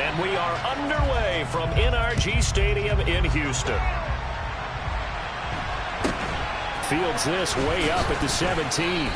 And we are underway from NRG Stadium in Houston. Fields this way up at the 17.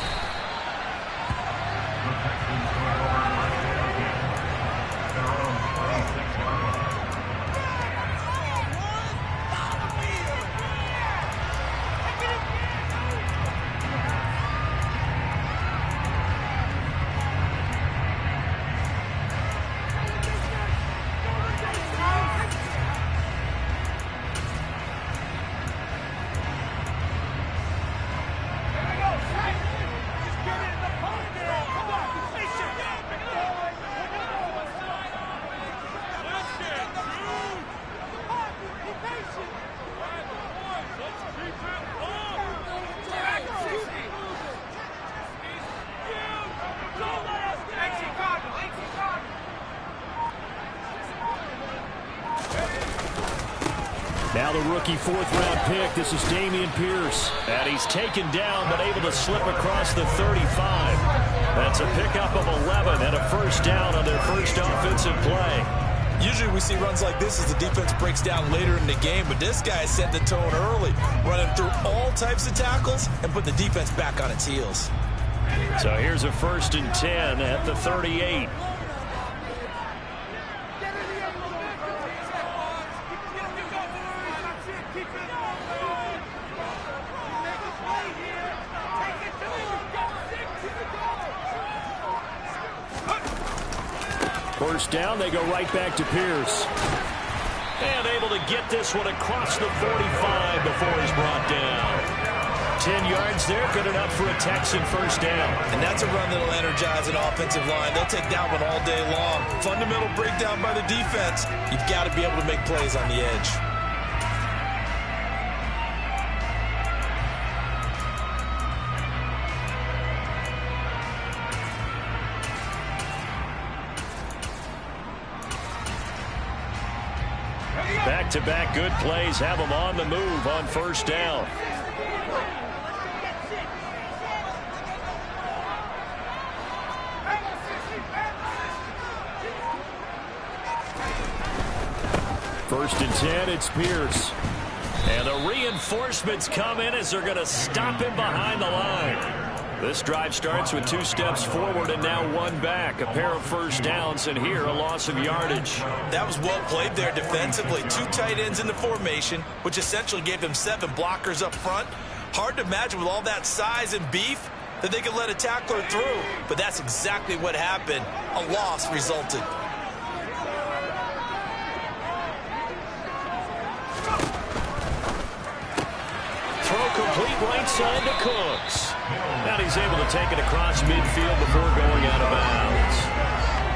Now the rookie fourth-round pick. This is Dameon Pierce. And he's taken down, but able to slip across the 35. That's a pickup of 11 and a first down on their first offensive play. Usually we see runs like this as the defense breaks down later in the game, but this guy set the tone early, running through all types of tackles and put the defense back on its heels. So here's a 1st and 10 at the 38. First down, they go right back to Pierce. And able to get this one across the 45 before he's brought down. 10 yards there, good enough for a Texan first down. And that's a run that'll energize an offensive line. They'll take that one all day long. Fundamental breakdown by the defense. You've got to be able to make plays on the edge. Back-to-back good plays have them on the move on first down. First and 10, it's Pierce. And the reinforcements come in as they're going to stop him behind the line. This drive starts with 2 steps forward and now 1 back. A pair of first downs, and here a loss of yardage. That was well played there defensively. 2 tight ends in the formation, which essentially gave them 7 blockers up front. Hard to imagine with all that size and beef that they could let a tackler through. But that's exactly what happened. A loss resulted. Throw complete right side to Cooks. And he's able to take it across midfield before going out of bounds.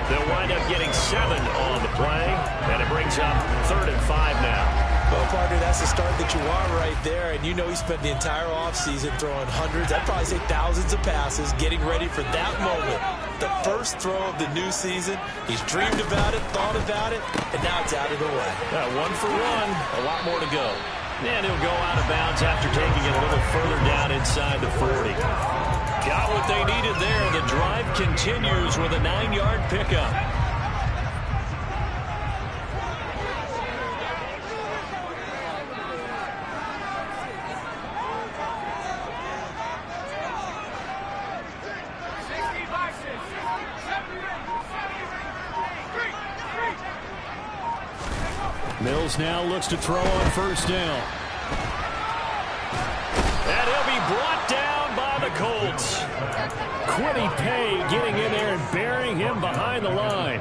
They'll wind up getting 7 on the play, and it brings up 3rd and 5 now. Well, partner, that's the start that you want right there, and you know he spent the entire offseason throwing hundreds, I'd probably say thousands of passes, getting ready for that moment. The first throw of the new season. He's dreamed about it, thought about it, and now it's out of the way. 1 for 1, a lot more to go. And he'll go out of bounds after taking it a little further down inside the 40. Got what they needed there. The drive continues with a 9-yard pickup. Mills now looks to throw on first down. And he'll be brought down by the Colts. Kwity Paye getting in there and burying him behind the line.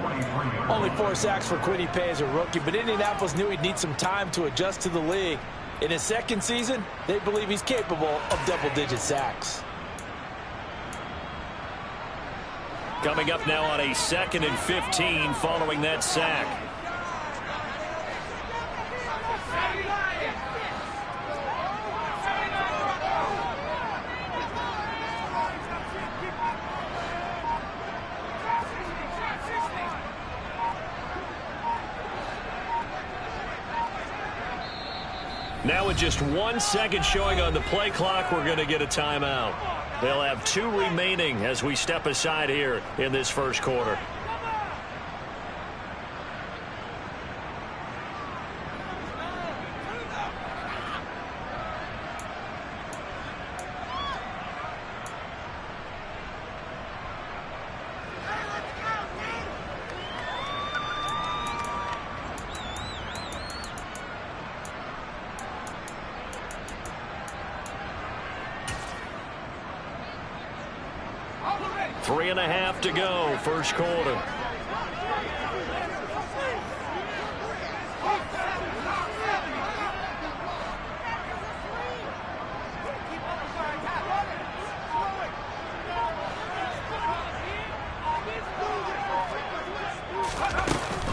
Only 4 sacks for Kwity Paye as a rookie, but Indianapolis knew he'd need some time to adjust to the league. In his 2nd season, they believe he's capable of double-digit sacks. Coming up now on a 2nd and 15 following that sack. Now with just 1 second showing on the play clock, we're going to get a timeout. They'll have 2 remaining as we step aside here in this first quarter. 3.5 to go, first quarter.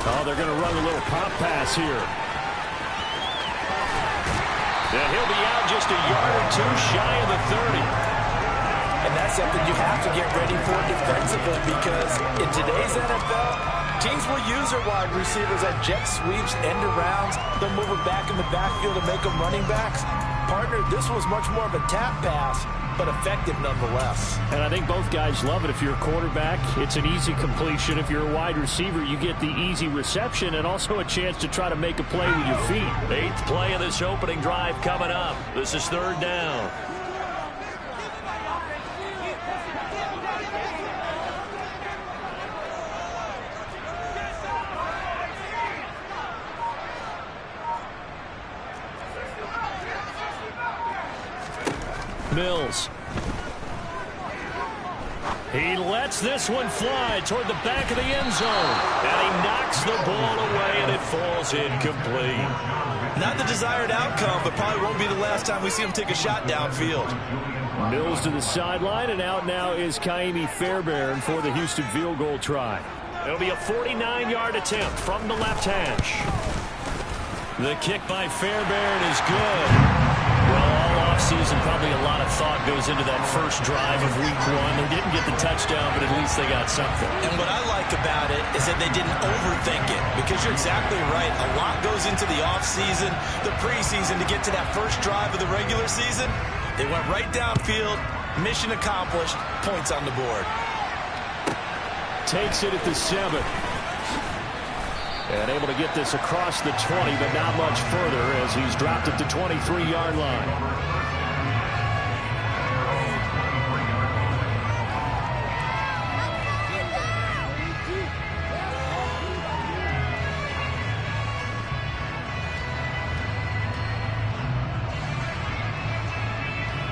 Oh, they're going to run a little pop pass here. And he'll be out just a yard or two shy of the 30. And that's something you have to get ready for defensively, because in today's NFL, teams will use their wide receivers at jet sweeps, end arounds. They'll move it back in the backfield and make them running backs. Partner, this was much more of a tap pass, but effective nonetheless. And I think both guys love it. If you're a quarterback, it's an easy completion. If you're a wide receiver, you get the easy reception and also a chance to try to make a play with your feet. 8th play of this opening drive coming up. This is 3rd down. Mills. He lets this one fly toward the back of the end zone. And he knocks the ball away, and it falls incomplete. Not the desired outcome, but probably won't be the last time we see him take a shot downfield. Mills to the sideline, and out now is Ka'imi Fairbairn for the Houston field goal try. It'll be a 49-yard attempt from the left hash. The kick by Fairbairn is good. Well, all offseason, probably a lot of thought goes into that first drive of week 1. They didn't get the touchdown, but at least they got something. And what I like about it is that they didn't overthink it, because you're exactly right. A lot goes into the offseason, the preseason, to get to that first drive of the regular season. They went right downfield, mission accomplished, points on the board. Takes it at the 7. And able to get this across the 20, but not much further as he's dropped at the 23-yard line.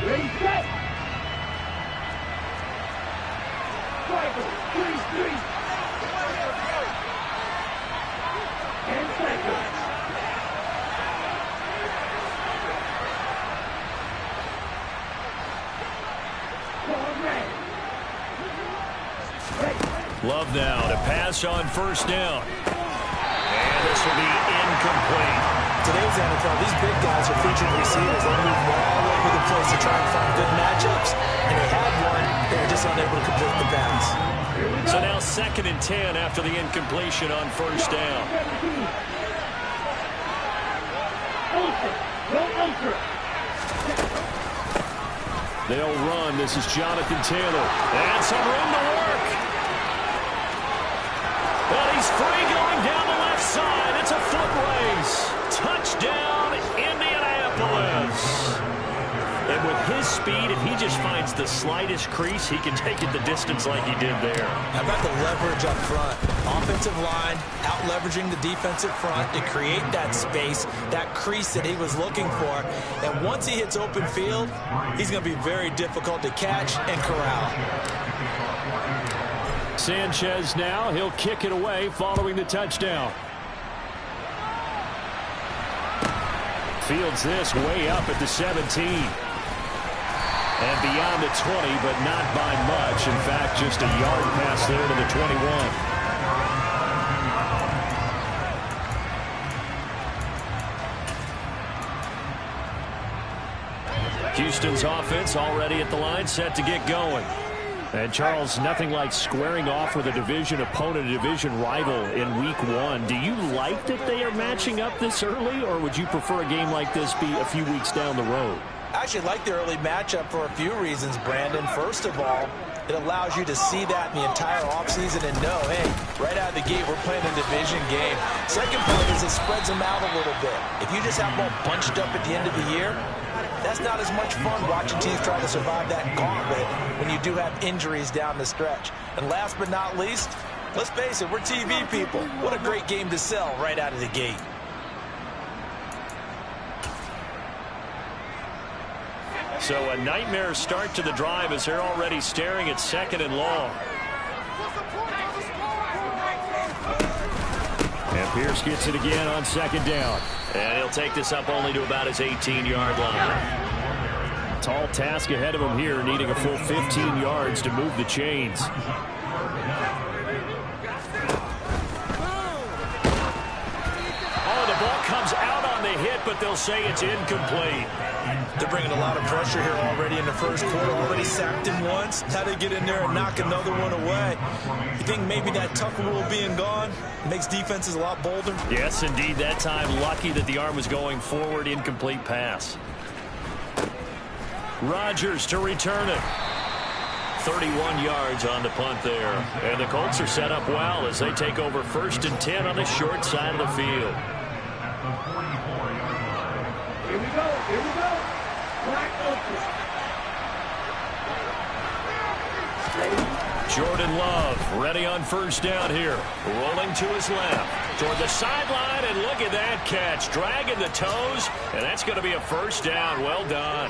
Ready, set. Striker, 3-3. And striker. Love now to pass on first down. And this will be incomplete. Today's NFL, these big guys are featured receivers. They move all over the place to try and find good matchups. And they had one. They were just unable to complete the pass. So now 2nd and 10 after the incompletion on first down. They'll run. This is Jonathan Taylor. And some room to work. But he's free going down the left side. It's a foot race. Touchdown, Indianapolis. And with his speed, if he just finds the slightest crease, he can take it the distance like he did there. How about the leverage up front? Offensive line out leveraging the defensive front to create that space, that crease that he was looking for. And once he hits open field, he's going to be very difficult to catch and corral. Sanchez now. He'll kick it away following the touchdown. Fields this way up at the 17. And beyond the 20, but not by much. In fact, just a yard pass there to the 21. Houston's offense already at the line, set to get going. And, Charles, nothing like squaring off with a division opponent, a division rival in week 1. Do you like that they are matching up this early, or would you prefer a game like this be a few weeks down the road? I actually like the early matchup for a few reasons, Brandon. First of all, it allows you to see that in the entire offseason and know, hey, right out of the gate, we're playing a division game. Second part is it spreads them out a little bit. If you just have them all bunched up at the end of the year, that's not as much fun watching teams try to survive that gauntlet when you do have injuries down the stretch. And last but not least, let's face it, we're TV people. What a great game to sell right out of the gate. So a nightmare start to the drive as they're already staring at 2nd and long. Pierce gets it again on second down. And he'll take this up only to about his 18-yard line. Tall task ahead of him here, needing a full 15 yards to move the chains. Oh, the ball comes out on the hit, but they'll say it's incomplete. They're bringing a lot of pressure here already in the first quarter. Already sacked him once. How they get in there and knock another one away? You think maybe that Tucker rule being gone makes defenses a lot bolder? Yes, indeed. That time, lucky that the arm was going forward. Incomplete pass. Rodgers to return it. 31 yards on the punt there. And the Colts are set up well as they take over 1st and 10 on the short side of the field. Here we go. Here we go. Black open. Jordan Love ready on 1st down here. Rolling to his left. Toward the sideline, and look at that catch. Dragging the toes, and that's going to be a 1st down. Well done.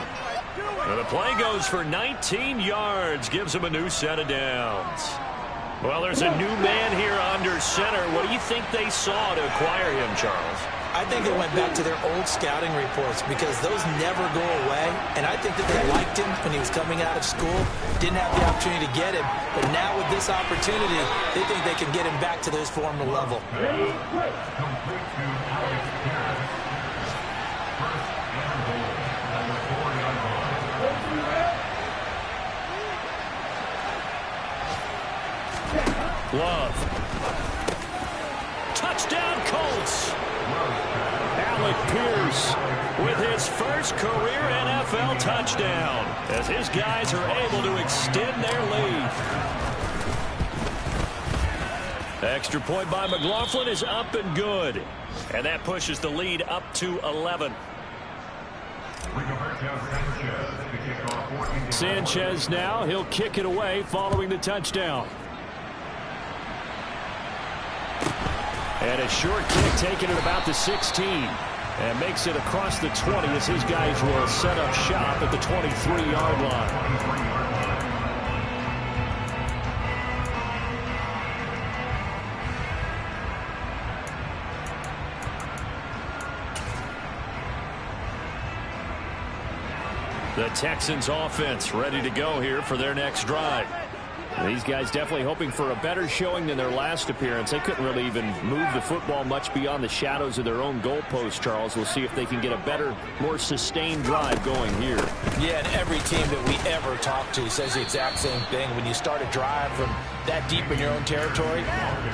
And the play goes for 19 yards. Gives him a new set of downs. Well, there's a new man here under center. What do you think they saw to acquire him, Charles? I think they went back to their old scouting reports because those never go away. And I think that they liked him when he was coming out of school. Didn't have the opportunity to get him. But now with this opportunity, they think they can get him back to his former level. Love. Touchdown, Colts. Alec Pierce With his first career NFL touchdown, as his guys are able to extend their lead. The extra point by McLaughlin is up and good. And that pushes the lead up to 11. Sanchez now. He'll kick it away following the touchdown. And a short kick taken at about the 16. And makes it across the 20 as his guys will set up shop at the 23-yard line. The Texans offense ready to go here for their next drive. These guys definitely hoping for a better showing than their last appearance. They couldn't really even move the football much beyond the shadows of their own goalpost, Charles. We'll see if they can get a better, more sustained drive going here. Yeah, and every team that we ever talk to says the exact same thing. When you start a drive from that deep in your own territory,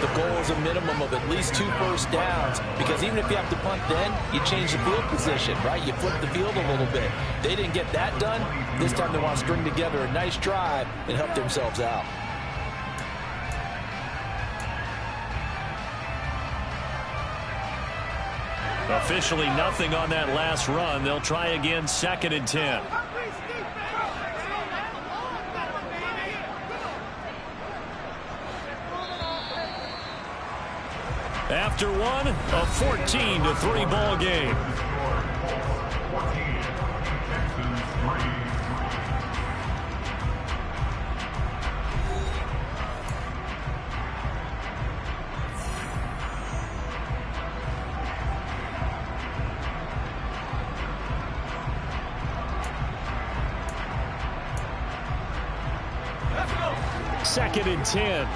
the goal is a minimum of at least 2 first downs, because even if you have to punt then, you change the field position, right? You flip the field a little bit. They didn't get that done. This time they want to string together a nice drive and help themselves out. Officially nothing on that last run. They'll try again, 2nd and 10. After one, a 14-3 ball game. Second and 10.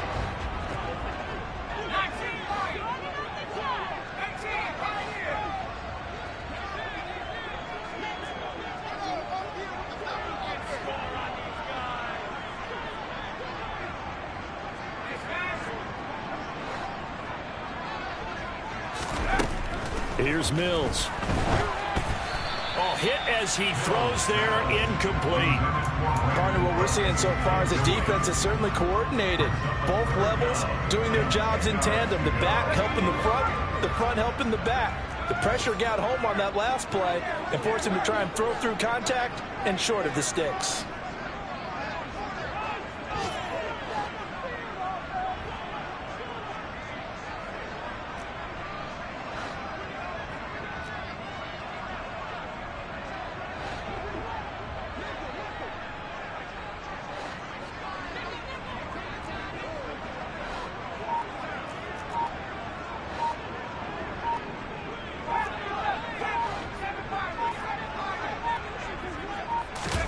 Here's Mills. Oh, hit as he throws there, incomplete. Partner, what we're seeing so far is the defense is certainly coordinated. Both levels doing their jobs in tandem. The back helping the front helping the back. The pressure got home on that last play and forced him to try and throw through contact and short of the sticks.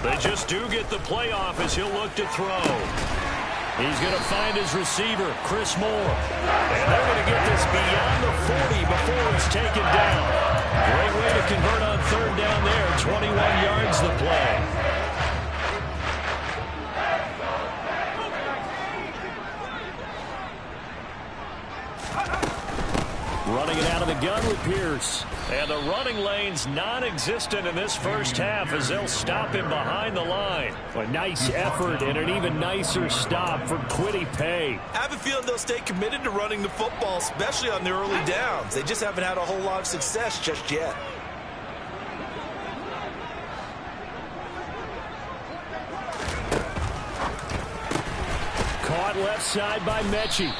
They just do get the playoff as he'll look to throw. He's going to find his receiver, Chris Moore. And they're going to get this beyond the 40 before he's taken down. Great way to convert on third down there. 21 yards the play. Running it out of the gun with Pierce. And the running lane's non-existent in this first half as they'll stop him behind the line. A nice effort and an even nicer stop from Kwity Paye. I have a feeling they'll stay committed to running the football, especially on the early downs. They just haven't had a whole lot of success just yet. Caught left side by Mechie.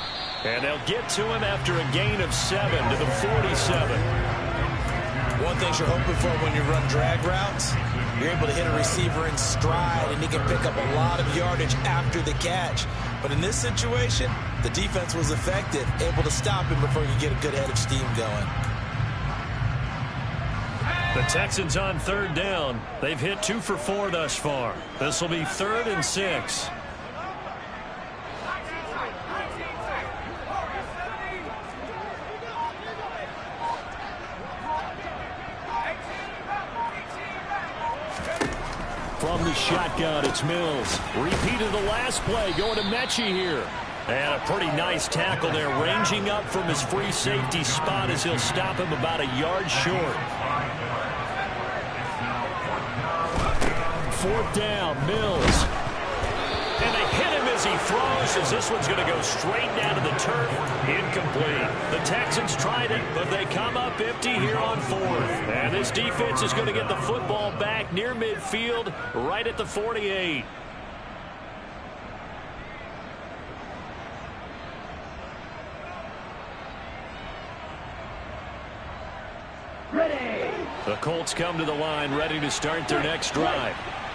And they'll get to him after a gain of 7 to the 47. One thing you're hoping for when you run drag routes, you're able to hit a receiver in stride, and he can pick up a lot of yardage after the catch. But in this situation, the defense was effective, able to stop him before you get a good head of steam going. The Texans on third down. They've hit 2 for 4 thus far. This will be 3rd and 6. From the shotgun, it's Mills. Repeat of the last play, going to Mechie here. And a pretty nice tackle there, ranging up from his free safety spot as he'll stop him about a yard short. 4th down, Mills. And they hit him as he throws, as this one's going to go straight down to the turf. Incomplete. The Texans tried it, but they come up empty here on 4th. And this defense is going to get the football back near midfield, right at the 48. Ready. The Colts come to the line, ready to start their next drive.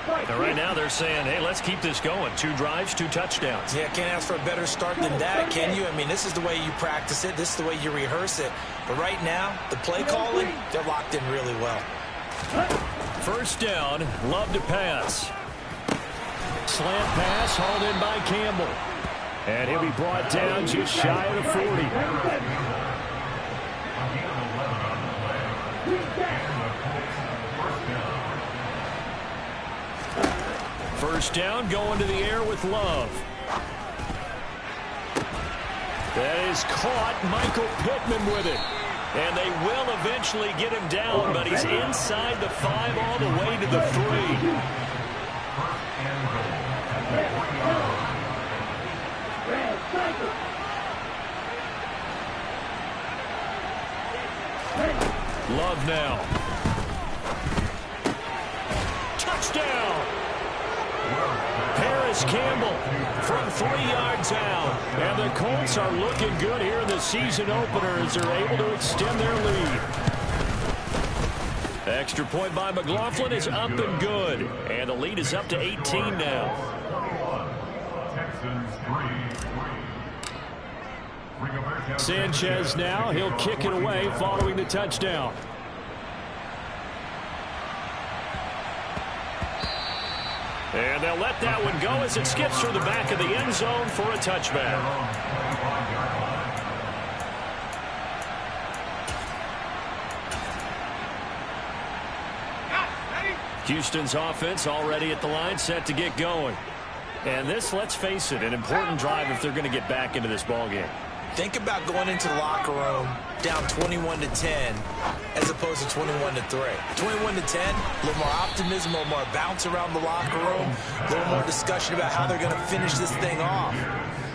And right now they're saying, hey, let's keep this going. 2 drives, 2 touchdowns. Yeah, can't ask for a better start than that, can you? I mean, this is the way you practice it. This is the way you rehearse it. But right now, the play calling, they're locked in really well. 1st down, Love to pass. Slant pass hauled in by Campbell. And he'll be brought down just shy of the 40. First down, going to the air with Love. That is caught. Michael Pittman with it. And they will eventually get him down, but he's inside the 5 all the way to the 3. Love now. Touchdown! Paris Campbell from 3 yards out. And the Colts are looking good here in the season opener as they're able to extend their lead. Extra point by McLaughlin is up and good. And the lead is up to 18 now. Sanchez now. He'll kick it away following the touchdown. And they'll let that one go as it skips through the back of the end zone for a touchback. Houston's offense already at the line, set to get going. And this, let's face it, an important drive if they're going to get back into this ballgame. Think about going into the locker room down 21-10 as opposed to 21-3. 21-10, a little more optimism, a little more bounce around the locker room, a little more discussion about how they're going to finish this thing off.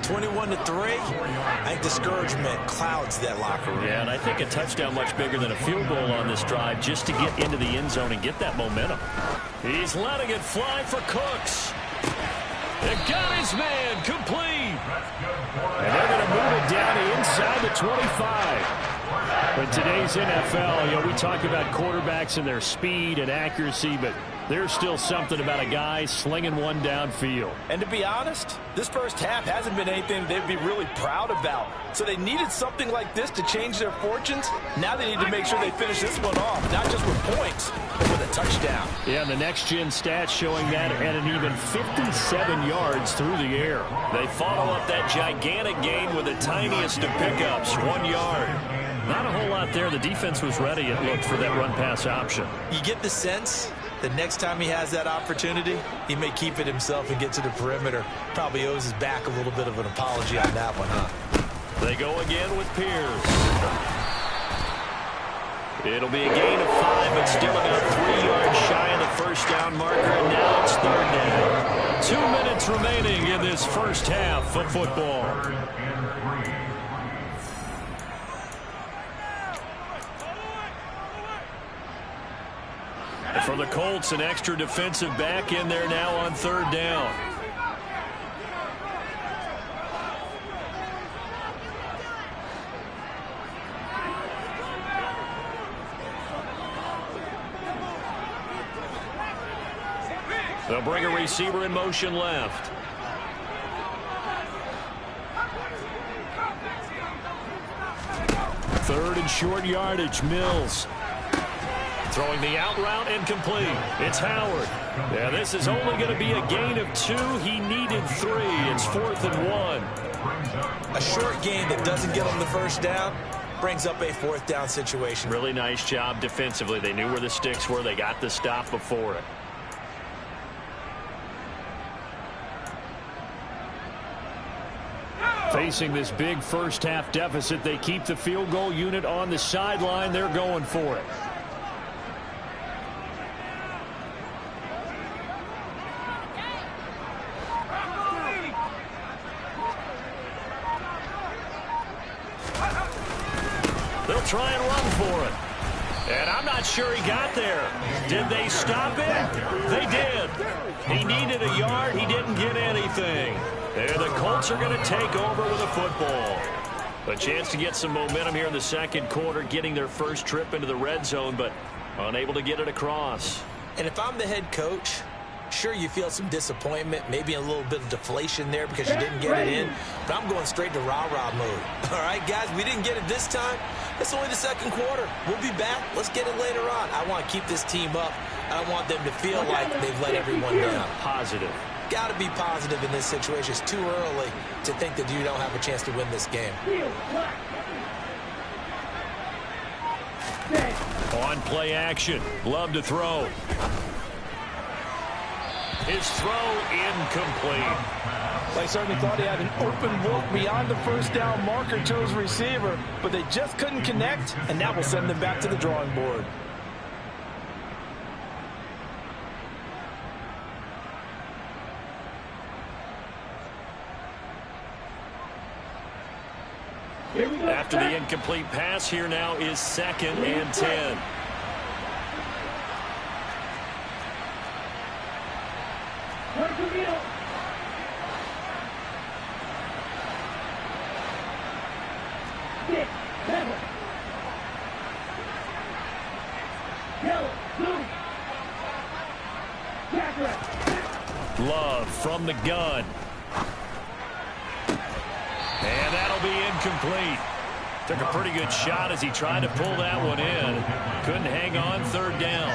21-3, I think discouragement clouds that locker room. Yeah, and I think a touchdown much bigger than a field goal on this drive just to get into the end zone and get that momentum. He's letting it fly for Cooks. It got his man complete. And they're going to move it down inside the 25. In today's NFL, we talk about quarterbacks and their speed and accuracy, but There's still something about a guy slinging one downfield. And to be honest, this first half hasn't been anything they'd be really proud about. So they needed something like this to change their fortunes. Now they need to make sure they finish this one off, not just with points, but with a touchdown. Yeah, and the next-gen stats showing that at an even 57 yards through the air. They follow up that gigantic gain with the tiniest of pickups, 1 yard. Not a whole lot there. The defense was ready, it looked, for that run-pass option. You get the sense the next time he has that opportunity, he may keep it himself and get to the perimeter. Probably owes his back a little bit of an apology on that one, huh? They go again with Pierce. It'll be a gain of 5, but still about 3 yards shy of the first down marker, and now it's third down. 2 minutes remaining in this first half of football. For the Colts, an extra defensive back in there now on third down. They'll bring a receiver in motion left. Third and short yardage, Mills. Throwing the out route incomplete. It's Howard. Yeah, this is only going to be a gain of 2. He needed 3. It's 4th and 1. A short gain that doesn't get him the first down brings up a 4th down situation. Really nice job defensively. They knew where the sticks were. They got the stop before it. Facing this big first half deficit, they keep the field goal unit on the sideline. They're going for it. They'll try and run for it. And I'm not sure he got there. Did they stop it? They did. He needed a yard. He didn't get anything. And the Colts are going to take over with a football. A chance to get some momentum here in the second quarter, getting their first trip into the red zone, but unable to get it across. And if I'm the head coach, sure, you feel some disappointment, maybe a little bit of deflation there because you didn't get it in, but I'm going straight to rah-rah mode. All right, guys, we didn't get it this time. It's only the second quarter. We'll be back. Let's get it later on. I want to keep this team up. I don't want them to feel like they've let everyone down. Positive. Got to be positive in this situation. It's too early to think that you don't have a chance to win this game. On play action. Love to throw. His throw incomplete. They certainly thought he had an open look beyond the first down marker to his receiver, but they just couldn't connect, and that will send them back to the drawing board. After the incomplete pass, here now is 2nd and 10. Love from the gun. And that'll be incomplete. Took a pretty good shot as he tried to pull that one in. Couldn't hang on, third down.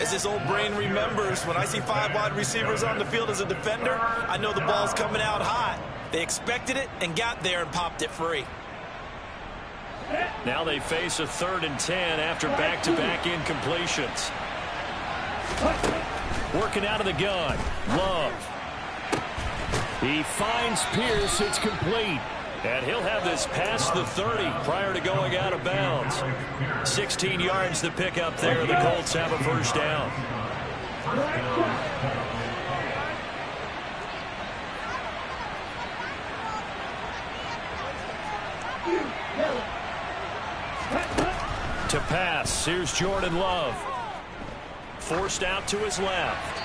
As his old brain remembers, when I see 5 wide receivers on the field as a defender, I know the ball's coming out hot. They expected it and got there and popped it free. Now they face a 3rd and 10 after back-to-back incompletions. Working out of the gun. Love. He finds Pierce. It's complete. And he'll have this past the 30 prior to going out of bounds. 16 yards to pick up there. The Colts have a first down. To pass. Here's Jordan Love. Forced out to his left.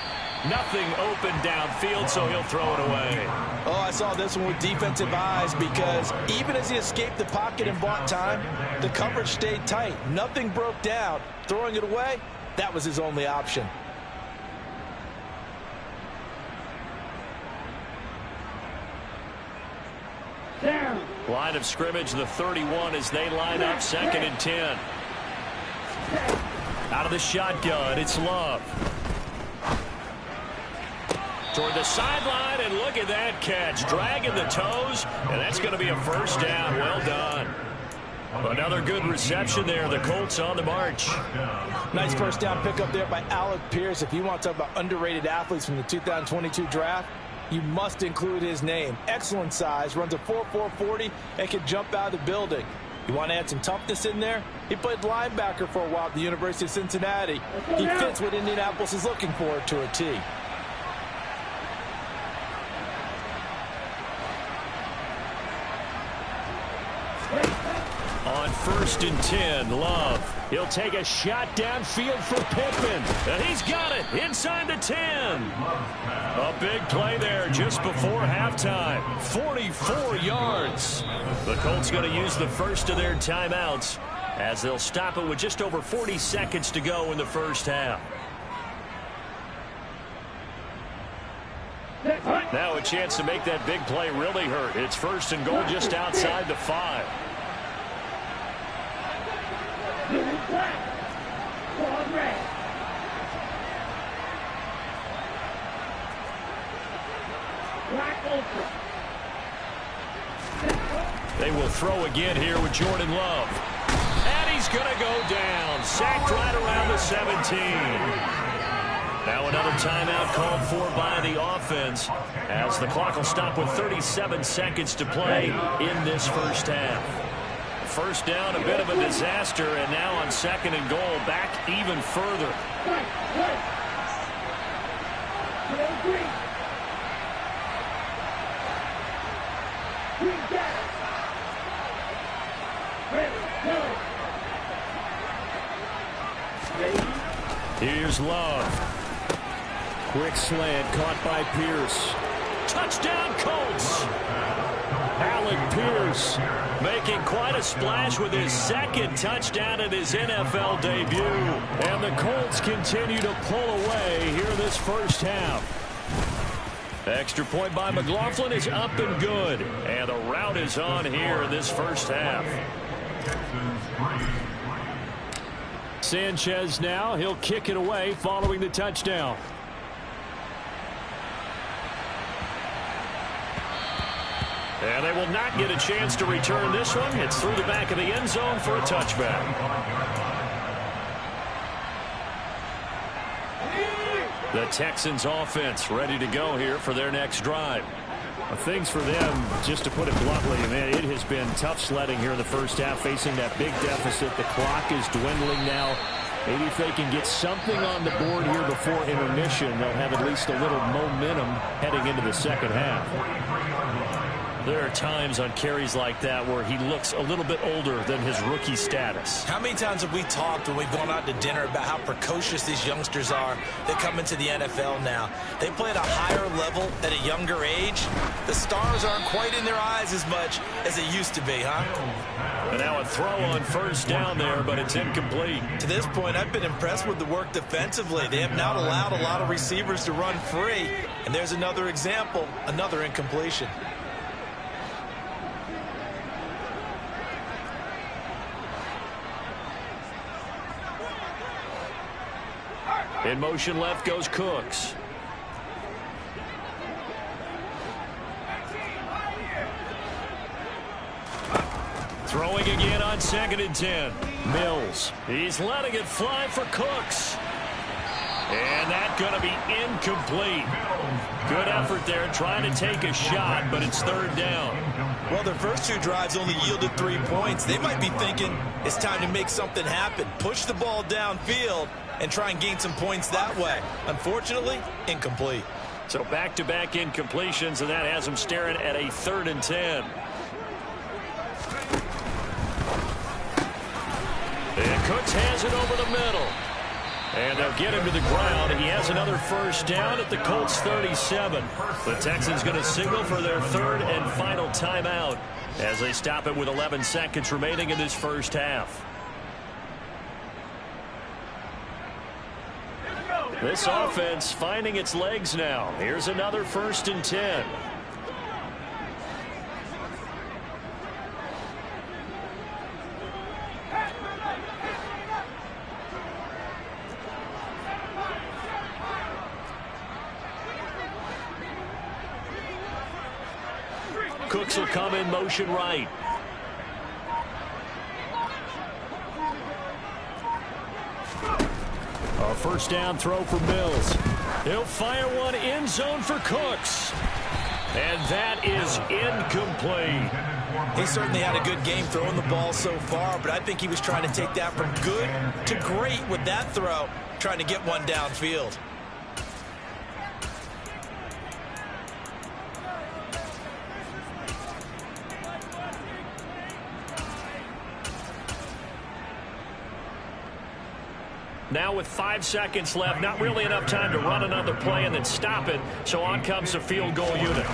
Nothing open downfield, so he'll throw it away. Oh, I saw this one with defensive eyes because even as he escaped the pocket and bought time, the coverage stayed tight. Nothing broke down. Throwing it away, that was his only option. line of scrimmage, the 31, as they line up 2nd and 10. Out of the shotgun, it's Love. Toward the sideline, and look at that catch. Dragging the toes, and that's going to be a first down. Well done. Another good reception there. The Colts on the march. Nice first down pickup there by Alec Pierce. If you want to talk about underrated athletes from the 2022 draft, you must include his name. Excellent size, runs a 4.4 40, and can jump out of the building. You want to add some toughness in there? He played linebacker for a while at the University of Cincinnati. He fits what Indianapolis is looking for to a T. On 1st and 10, Love. He'll take a shot downfield for Pittman. And he's got it inside the 10. A big play there just before halftime. 44 yards. The Colts going to use the first of their timeouts as they'll stop it with just over 40 seconds to go in the first half. Now a chance to make that big play really hurt. It's 1st and goal just outside the 5. They will throw again here with Jordan Love. And he's going to go down. Sacked right around the 17. Now another timeout called for by the offense as the clock will stop with 37 seconds to play in this first half. First down, a bit of a disaster, and now on 2nd and goal, back even further. Here's Love. Quick slant caught by Pierce. Touchdown, Colts! Alec Pierce making quite a splash with his 2nd touchdown in his NFL debut. And the Colts continue to pull away here in this first half. Extra point by McLaughlin is up and good. And the route is on here in this first half. Sanchez now. He'll kick it away following the touchdown. And they will not get a chance to return this one. It's through the back of the end zone for a touchback. The Texans offense ready to go here for their next drive. Things for them, just to put it bluntly, man, it has been tough sledding here in the first half, facing that big deficit. The clock is dwindling now. Maybe if they can get something on the board here before intermission, they'll have at least a little momentum heading into the second half. There are times on carries like that where he looks a little bit older than his rookie status. How many times have we talked when we've gone out to dinner about how precocious these youngsters are that come into the NFL now? They play at a higher level at a younger age. The stars aren't quite in their eyes as much as they used to be, huh? And now a throw on first down there, but it's incomplete. To this point, I've been impressed with the work defensively. They have not allowed a lot of receivers to run free. And there's another example, another incompletion. In motion left goes Cooks. Throwing again on 2nd and 10. Mills. He's letting it fly for Cooks. And that's going to be incomplete. Good effort there trying to take a shot, but it's 3rd down. Well, their first 2 drives only yielded 3 points. They might be thinking it's time to make something happen. Push the ball downfield and try and gain some points that way. Unfortunately, incomplete. So back-to-back incompletions, and that has them staring at a 3rd and 10. And Cooks has it over the middle. And they'll get him to the ground. He has another first down at the Colts 37. The Texans going to signal for their 3rd and final timeout as they stop it with 11 seconds remaining in this first half. This offense finding its legs now. Here's another 1st and 10. Cooks will come in motion right. A first down throw for Mills. He'll fire one end zone for Cooks. And that is incomplete. He certainly had a good game throwing the ball so far, but I think he was trying to take that from good to great with that throw, trying to get one downfield. Now with 5 seconds left, not really enough time to run another play and then stop it. So on comes the field goal unit.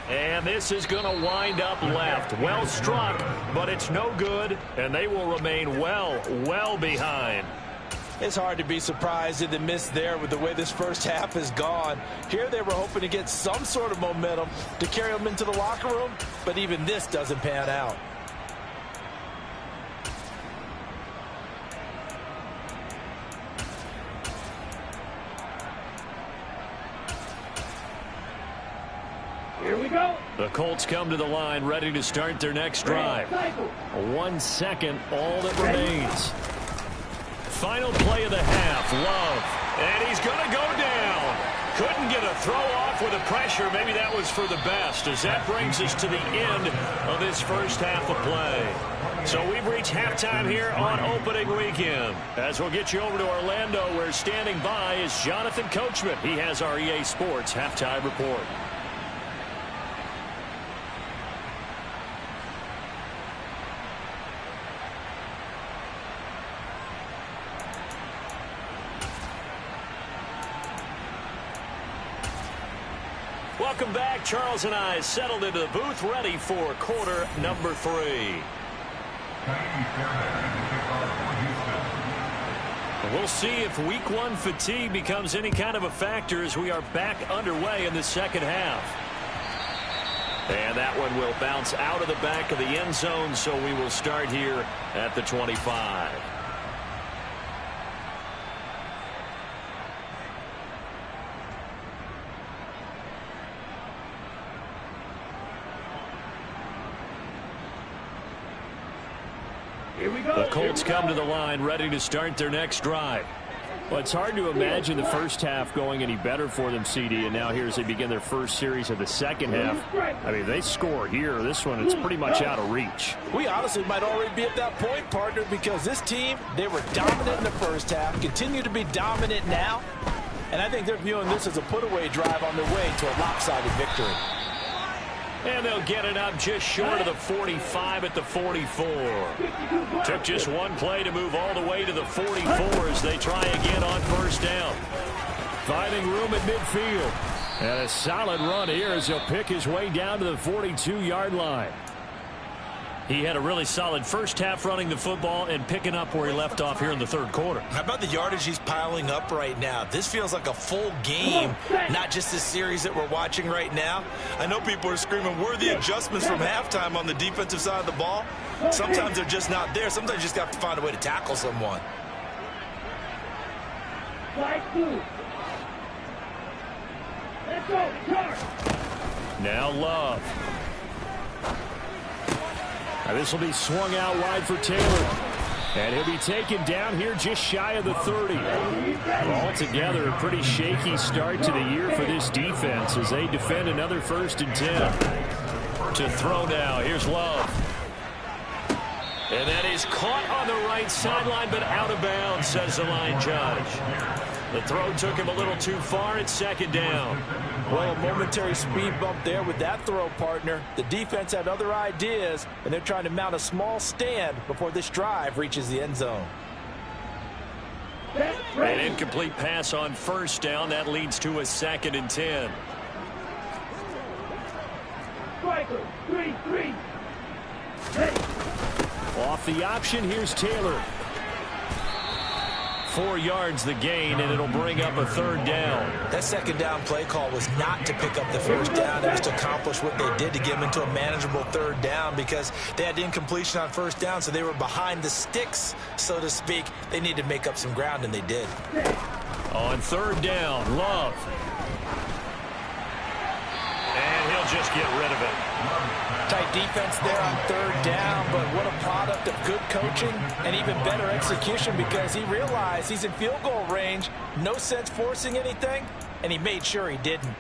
And this is going to wind up left. Well struck, but it's no good, and they will remain well behind. It's hard to be surprised at the miss there with the way this first half has gone. Here they were hoping to get some sort of momentum to carry them into the locker room, but even this doesn't pan out. Here we go. The Colts come to the line, ready to start their next drive. 1 second, all that remains. Final play of the half, Love. And he's going to go down. Couldn't get a throw off with the pressure. Maybe that was for the best, as that brings us to the end of this first half of play. So we've reached halftime here on opening weekend. As we'll get you over to Orlando, where standing by is Jonathan Coachman. He has our EA Sports halftime report. Welcome back. Charles and I settled into the booth, ready for quarter number 3. We'll see if week 1 fatigue becomes any kind of a factor as we are back underway in the second half. And that one will bounce out of the back of the end zone, so we will start here at the 25. Here we go. The Colts come to the line, ready to start their next drive. Well, it's hard to imagine the first half going any better for them, CD, and now here as they begin their first series of the second half. I mean, they score here. This one, it's pretty much out of reach. We honestly might already be at that point, partner, because this team, they were dominant in the first half, continue to be dominant now, and I think they're viewing this as a put-away drive on their way to a lopsided victory. And they'll get it up just short of the 45 at the 44. Took just one play to move all the way to the 44 as they try again on first down. Finding room at midfield. And a solid run here as he'll pick his way down to the 42-yard line. He had a really solid first half running the football and picking up where he left off here in the third quarter. How about the yardage he's piling up right now? This feels like a full game, not just this series that we're watching right now. I know people are screaming, where are the adjustments from halftime on the defensive side of the ball? Sometimes they're just not there. Sometimes you just got to find a way to tackle someone. Let's go. Charge. Now Love. Now this will be swung out wide for Taylor. And he'll be taken down here just shy of the 30. Altogether, a pretty shaky start to the year for this defense as they defend another 1st and 10. To throw now, here's Love. And that is caught on the right sideline, but out of bounds, says the line judge. The throw took him a little too far. It's 2nd down. Well, a momentary speed bump there with that throw, partner. The defense had other ideas, and they're trying to mount a small stand before this drive reaches the end zone. An incomplete pass on first down. That leads to a 2nd and 10. Striker, 3-3. Hey. Off the option, here's Taylor. 4 yards the gain, and it'll bring up a 3rd down. That 2nd down play call was not to pick up the 1st down. It was to accomplish what they did to get them into a manageable 3rd down because they had incompletion on 1st down, so they were behind the sticks, so to speak. They needed to make up some ground, and they did. On 3rd down, Love. And just get rid of it. Tight defense there on third down, but what a product of good coaching and even better execution, because he realized he's in field goal range. No sense forcing anything, and he made sure he didn't.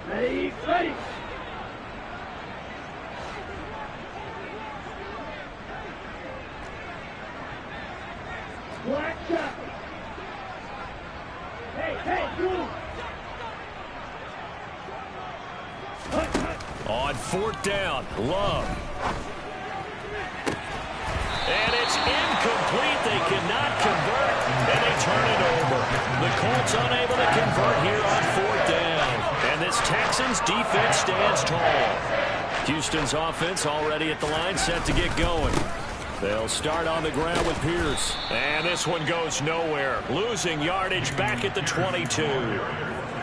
Ready, ready. Black shot. Hey, move. On fourth down, Love. And it's incomplete. They cannot convert, and they turn it over. The Colts unable to convert here on fourth down. And this Texans defense stands tall. Houston's offense already at the line, set to get going. They'll start on the ground with Pierce. And this one goes nowhere. Losing yardage back at the 22.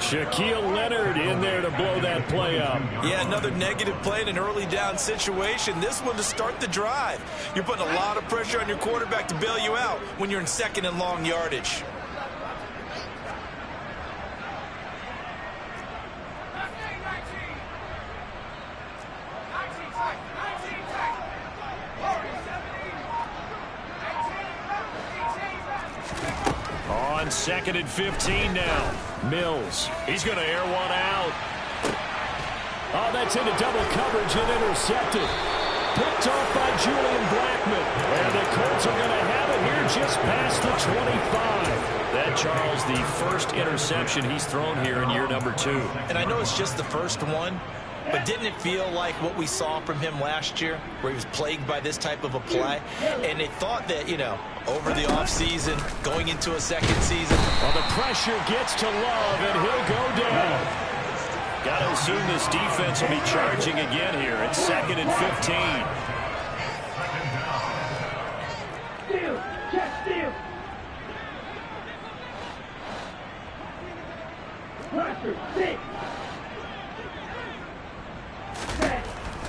Shaquille Leonard in there to blow that play up. Yeah, another negative play in an early down situation. This one to start the drive. You're putting a lot of pressure on your quarterback to bail you out when you're in second and long yardage. On second and 15 now. Mills. He's going to air one out. Oh, that's into double coverage and intercepted. Picked off by Julian Blackmon. And the Colts are going to have it here just past the 25. That, Charles, the first interception he's thrown here in year number 2. And I know it's just the first one, but didn't it feel like what we saw from him last year, where he was plagued by this type of a play? And they thought that, over the offseason, going into a second season. Well, the pressure gets to Love, and he'll go down. Got to assume this defense will be charging again here at second and 15. Steal, check steal. Pressure, six.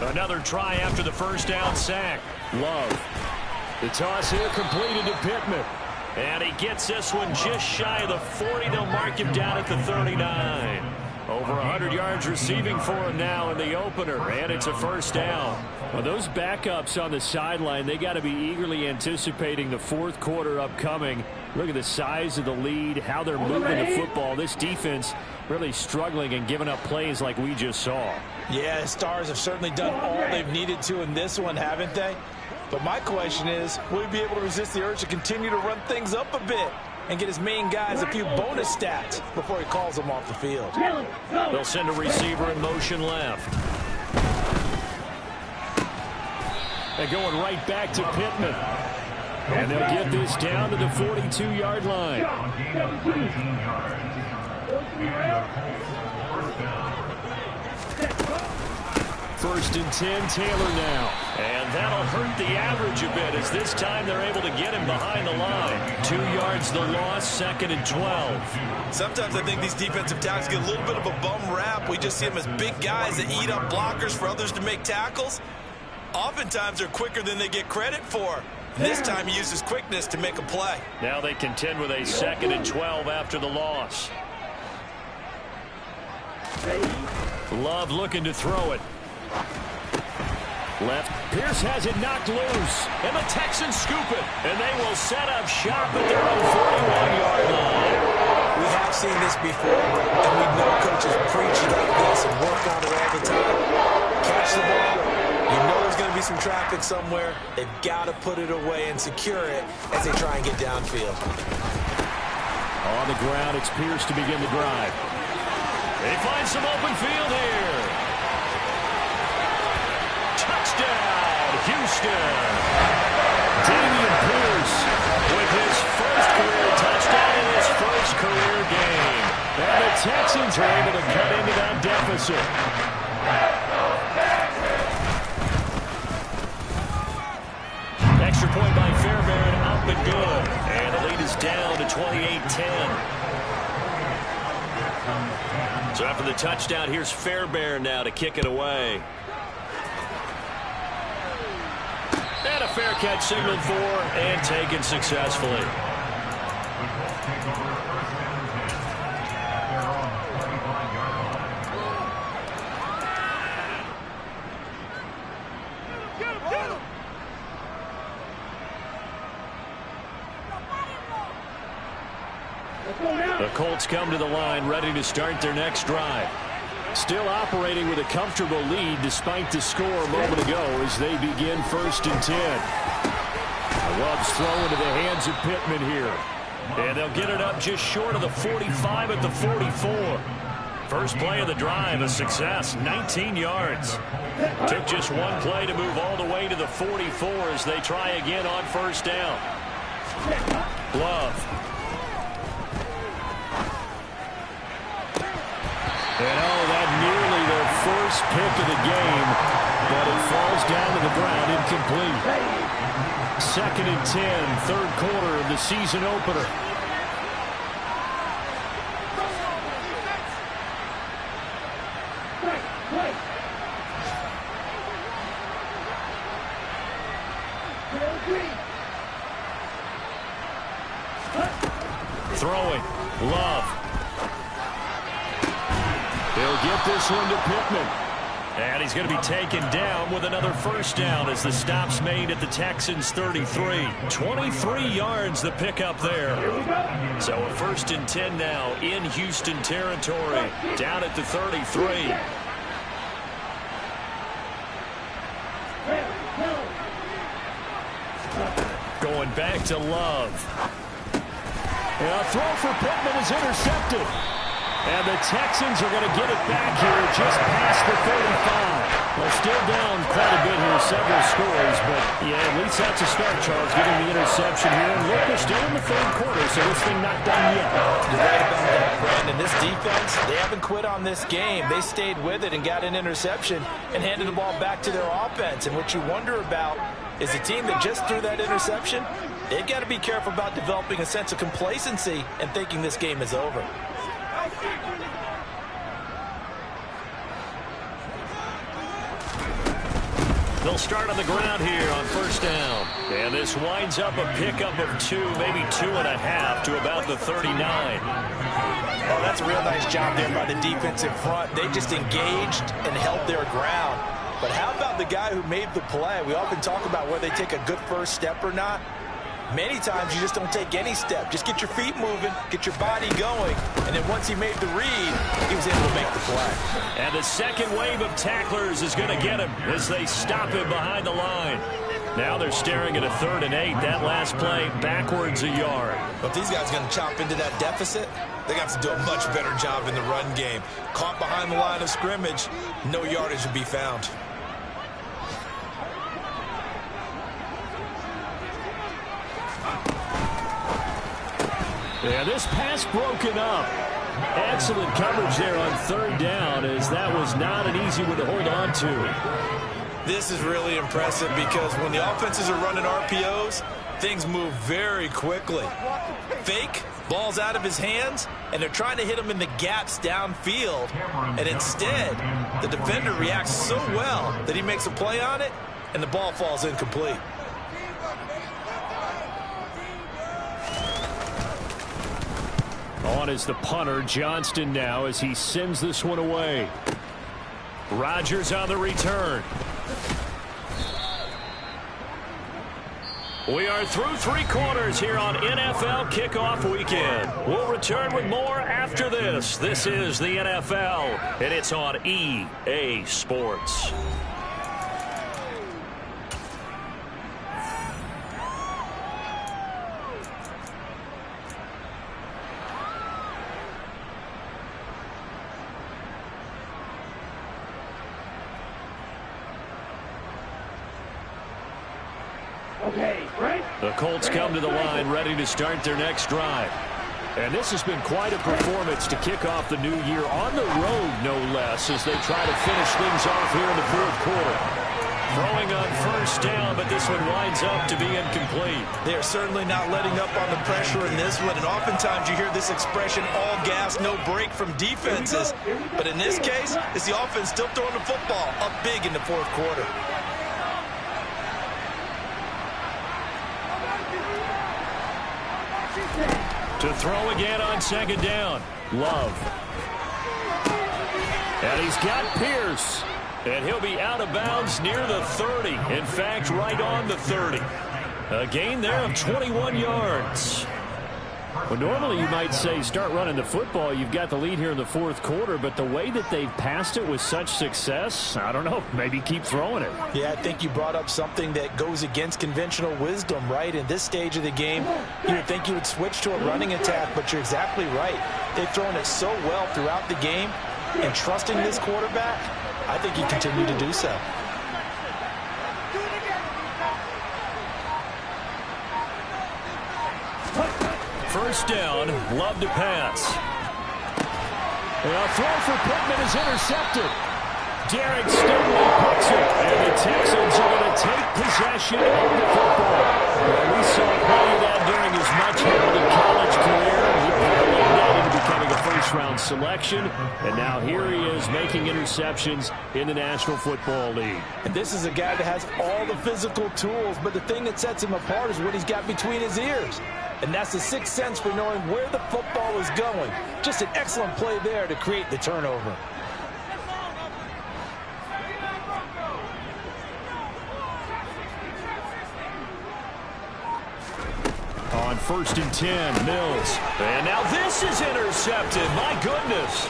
Another try after the first down sack. Love. The toss here completed to Pittman. And he gets this one just shy of the 40. They'll mark him down at the 39. Over 100 yards receiving for him now in the opener. And it's a first down. Well, those backups on the sideline, they got to be eagerly anticipating the fourth quarter upcoming. Look at the size of the lead, how they're moving the football. This defense really struggling and giving up plays like we just saw. Yeah, Stars have certainly done all they've needed to in this one, haven't they? But my question is, will he be able to resist the urge to continue to run things up a bit and get his main guys a few bonus stats before he calls them off the field? They'll send a receiver in motion left. They're going right back to Pittman. And they'll get this down to the 42-yard line. First and 10, Taylor now. And that'll hurt the average a bit, as this time they're able to get him behind the line. 2 yards the loss, second and 12. Sometimes I think these defensive tackles get a little bit of a bum rap. We just see them as big guys that eat up blockers for others to make tackles. Oftentimes they're quicker than they get credit for. And this time he uses quickness to make a play. Now they contend with a second and 12 after the loss. Love looking to throw it. Left. Pierce has it knocked loose. And the Texans scoop it. And they will set up shop at their own 41-yard line. We have seen this before, and we know coaches preach about this and work on it all the time. Catch the ball. You know there's going to be some traffic somewhere. They've got to put it away and secure it as they try and get downfield. On the ground, it's Pierce to begin the drive. They find some open field here. Touchdown, Houston. Dameon Pierce with his first career touchdown in his first career game. And the Texans are able to cut into that deficit. Extra point by Fairbairn, up and good. And the lead is down to 28-10. So after the touchdown, here's Fairbairn now to kick it away. And a fair catch signaled for and taken successfully. The Colts come to the line, ready to start their next drive. Still operating with a comfortable lead despite the score a moment ago as they begin 1st and 10. Love's throw into the hands of Pittman here. And they'll get it up just short of the 45 at the 44. First play of the drive, a success, 19 yards. Took just one play to move all the way to the 44 as they try again on 1st down. Love. And that nearly their first pick of the game, but it falls down to the ground incomplete. 2nd and 10, 3rd quarter of the season opener. Throwing. Love. They'll get this one to Pittman. And he's going to be taken down with another 1st down as the stop's made at the Texans' 33. 23 yards the pickup there. So a 1st and 10 now in Houston territory, down at the 33. Going back to Love. And a throw for Pittman is intercepted. And the Texans are going to get it back here just past the 35. Well, still down quite a bit here, several scores, but yeah, at least that's a start, Charles, getting the interception here. And look, they're still in the 3rd quarter, so this thing not done yet. You're right about that, Brandon. This defense, they haven't quit on this game. They stayed with it and got an interception and handed the ball back to their offense. And what you wonder about is the team that just threw that interception, they've got to be careful about developing a sense of complacency and thinking this game is over. They'll start on the ground here on 1st down. And this winds up a pickup of 2, maybe 2.5 to about the 39. Oh, that's a real nice job there by the defensive front. They just engaged and held their ground. But how about the guy who made the play? We often talk about whether they take a good first step or not. Many times you just don't take any step. Just get your feet moving, get your body going, and then once he made the read, he was able to make the play. And the second wave of tacklers is going to get him as they stop him behind the line. Now they're staring at a 3rd and 8. That last play backwards a yard. But if these guys are going to chop into that deficit, they got to do a much better job in the run game. Caught behind the line of scrimmage, no yardage to be found. Yeah, this pass broken up. Excellent coverage there on 3rd down, as that was not an easy one to hold on to. This is really impressive because when the offenses are running RPOs, things move very quickly. Fake, ball's out of his hands, and they're trying to hit him in the gaps downfield. And instead, the defender reacts so well that he makes a play on it, and the ball falls incomplete. On is the punter, Johnston now, as he sends this one away. Rodgers on the return. We are through 3 quarters here on NFL Kickoff Weekend. We'll return with more after this. This is the NFL, and it's on EA Sports. The Colts come to the line, ready to start their next drive. And this has been quite a performance to kick off the new year on the road, no less, as they try to finish things off here in the 4th quarter. Throwing on 1st down, but this one winds up to be incomplete. They are certainly not letting up on the pressure in this one, and oftentimes you hear this expression, all gas, no break from defenses. But in this case, it's the offense still throwing the football up big in the 4th quarter. throw again on second down. Love. And he's got Pierce. And he'll be out of bounds near the 30. In fact, right on the 30. A gain there of 21 yards. Well, normally you might say start running the football. You've got the lead here in the fourth quarter, but the way that they've passed it with such success, I don't know, maybe keep throwing it. Yeah, I think you brought up something that goes against conventional wisdom, right? In this stage of the game, you would think you would switch to a running attack, but you're exactly right. They've thrown it so well throughout the game, and trusting this quarterback, I think you continue to do so. First down, Love to pass. And a throw for Pittman is intercepted. Derek Stingley puts it, and the Texans are going to take possession of the football. Well, we saw plenty of that during his much-heralded college career. He parlayed that into becoming a first-round selection, and now here he is making interceptions in the National Football League. And this is a guy that has all the physical tools, but the thing that sets him apart is what he's got between his ears. And that's the sixth sense for knowing where the football is going. Just an excellent play there to create the turnover. On 1st and 10, Mills. And now this is intercepted. My goodness.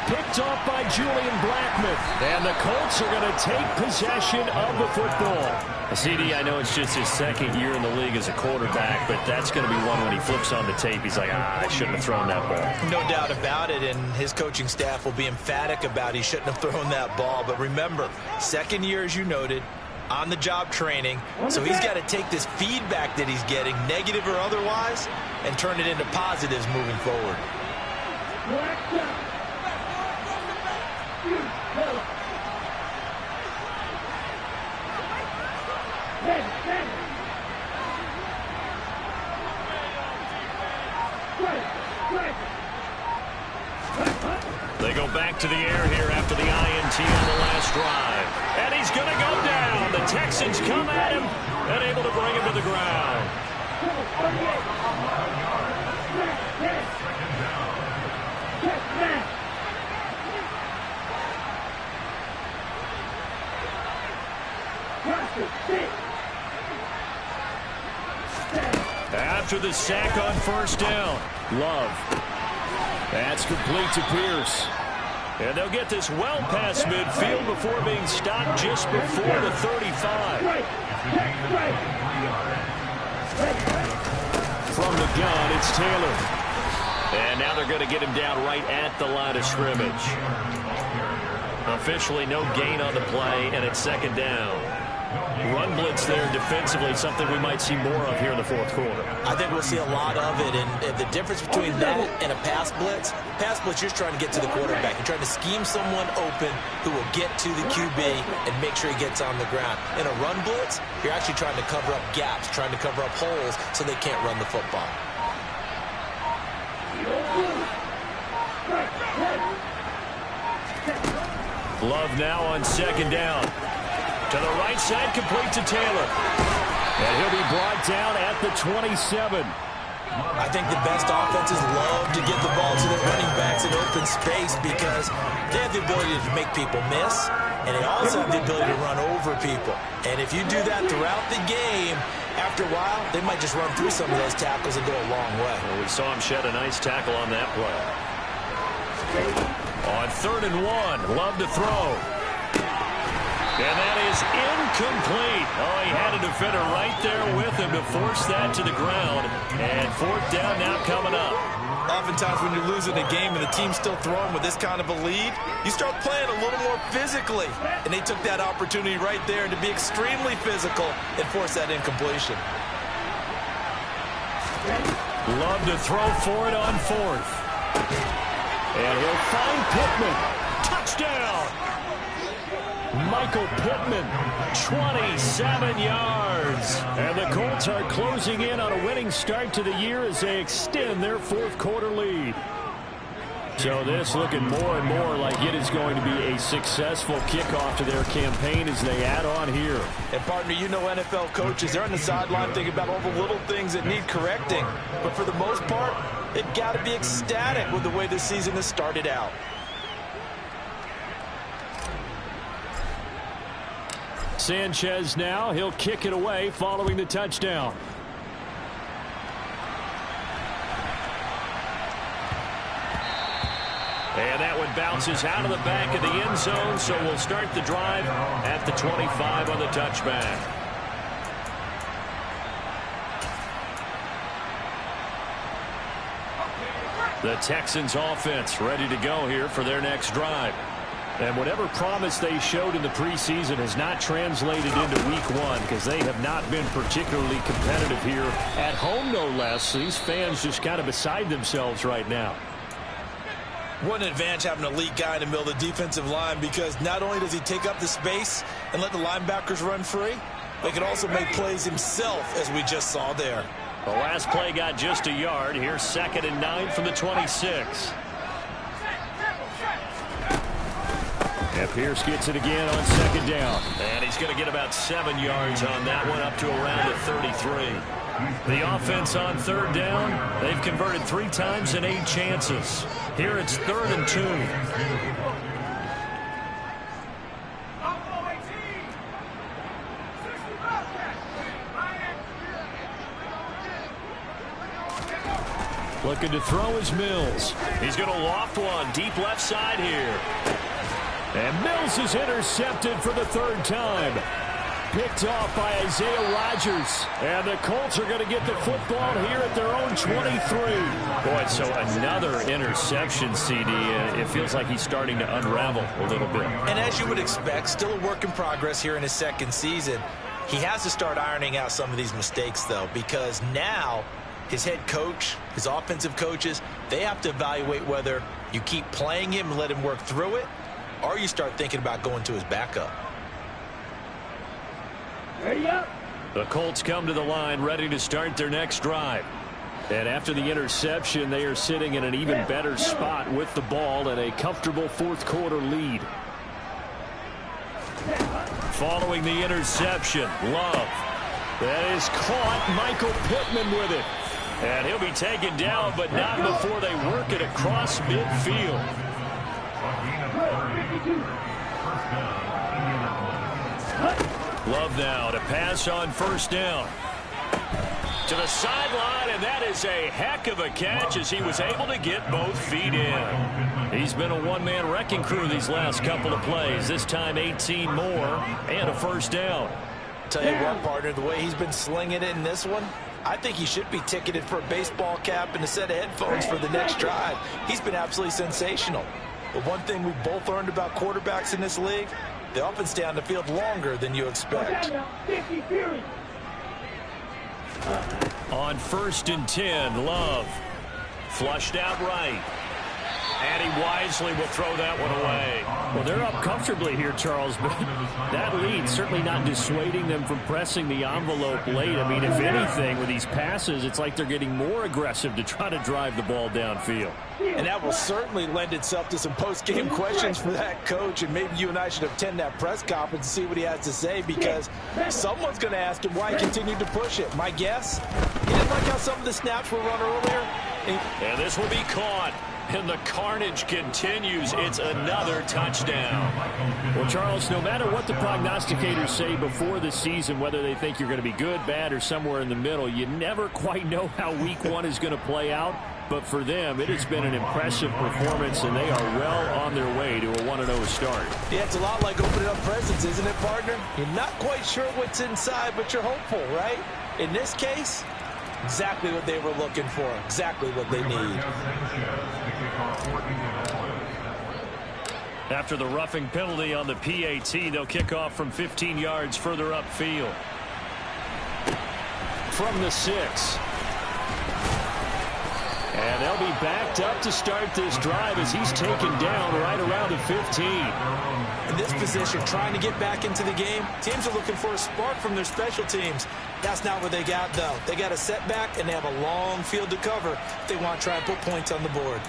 Picked off by Julian Blackmon. And the Colts are going to take possession of the football. CD, I know it's just his second year in the league as a quarterback, but that's going to be one when he flips on the tape. He's like, I shouldn't have thrown that ball. No doubt about it, and his coaching staff will be emphatic about he shouldn't have thrown that ball. But remember, second year, as you noted, on-the-job training, so he's got to take this feedback that he's getting, negative or otherwise, and turn it into positives moving forward. They go back to the air here after the INT on the last drive. And he's going to go down. The Texans come at him and able to bring him to the ground. After the sack on first down, Love. That's complete to Pierce. And they'll get this well past midfield before being stopped just before the 35. From the gun, it's Taylor. And now they're going to get him down right at the line of scrimmage. Officially no gain on the play, and it's second down. Run blitz there defensively, something we might see more of here in the fourth quarter. I think we'll see a lot of it, and the difference between that and a pass blitz, you're trying to get to the quarterback. You're trying to scheme someone open who will get to the QB and make sure he gets on the ground. In a run blitz, you're actually trying to cover up gaps, trying to cover up holes so they can't run the football. Love now on second down. To the right side, complete to Taylor. And he'll be brought down at the 27. I think the best offenses love to get the ball to their running backs in open space because they have the ability to make people miss, and they also have the ability to run over people. And if you do that throughout the game, after a while, they might just run through some of those tackles and go a long way. Well, we saw him shed a nice tackle on that play. On 3rd and 1, Love to throw. And that is incomplete. Oh, he had a defender right there with him to force that to the ground. And 4th down now coming up. Oftentimes when you're losing a game and the team's still throwing with this kind of a lead, you start playing a little more physically. And they took that opportunity right there to be extremely physical and force that incompletion. Love to throw for it on 4th. And he'll find Pittman. Touchdown! Michael Pittman, 27 yards. And the Colts are closing in on a winning start to the year as they extend their fourth quarter lead. So this looking more and more like it is going to be a successful kickoff to their campaign as they add on here. And partner, you know NFL coaches, they're on the sideline thinking about all the little things that need correcting. But for the most part, They've got to be ecstatic with the way the season has started out. Sanchez now, he'll kick it away following the touchdown. And that one bounces out of the back of the end zone, so we'll start the drive at the 25 on the touchback. The Texans offense ready to go here for their next drive. And whatever promise they showed in the preseason has not translated into week one because they have not been particularly competitive here at home, no less. These fans just kind of beside themselves right now. What an advantage having an elite guy in the middle of the defensive line, because not only does he take up the space and let the linebackers run free, but he can also make plays himself, as we just saw there. The last play got just a yard. Here's 2nd and 9 from the 26. And Pierce gets it again on 2nd down. And he's going to get about 7 yards on that one, up to around the 33. The offense on 3rd down, they've converted 3 times in 8 chances. Here it's 3rd and 2. Looking to throw is Mills. He's going to loft one deep left side here. And Mills is intercepted for the 3rd time. Picked off by Isaiah Rodgers. And the Colts are going to get the football here at their own 23. Boy, so another interception, CD. It feels like he's starting to unravel a little bit. And as you would expect, still a work in progress here in his 2nd season. He has to start ironing out some of these mistakes, though, because now his head coach, his offensive coaches, they have to evaluate whether you keep playing him and let him work through it, or you start thinking about going to his backup. The Colts come to the line ready to start their next drive. And after the interception, they are sitting in an even better spot with the ball and a comfortable 4th quarter lead. Following the interception, Love. That is caught. Michael Pittman with it. And he'll be taken down, but not before they work it across midfield. Love now to pass on 1st down. To the sideline, and that is a heck of a catch as he was able to get both feet in. He's been a one-man wrecking crew these last couple of plays. This time 18 more and a 1st down. Tell you what, partner, the way he's been slinging it in this one, I think he should be ticketed for a baseball cap and a set of headphones for the next drive. He's been absolutely sensational. But one thing we've both learned about quarterbacks in this league, they often stay on the field longer than you expect. On 1st and 10, Love. Flushed out right. And he wisely will throw that one away. Well, they're up comfortably here, Charles, but that lead certainly not dissuading them from pressing the envelope late. I mean, if anything, with these passes, it's like they're getting more aggressive to try to drive the ball downfield. And that will certainly lend itself to some post-game questions for that coach, and maybe you and I should attend that press conference and see what he has to say, because someone's going to ask him why he continued to push it. My guess, he didn't like how some of the snaps were run earlier. And this will be caught. And the carnage continues. It's another touchdown. Well, Charles, no matter what the prognosticators say before the season, whether they think you're going to be good, bad, or somewhere in the middle, you never quite know how week one is going to play out. But for them, it has been an impressive performance, and they are well on their way to a 1-0 start. Yeah, it's a lot like opening up presents, isn't it, partner? You're not quite sure what's inside, but you're hopeful, right? In this case, exactly what they were looking for, exactly what they need. After the roughing penalty on the PAT, they'll kick off from 15 yards further upfield. From the 6. And they'll be backed up to start this drive as he's taken down right around the 15. In this position, trying to get back into the game, teams are looking for a spark from their special teams. That's not what they got, though. They got a setback, and they have a long field to cover if they want to try and put points on the board.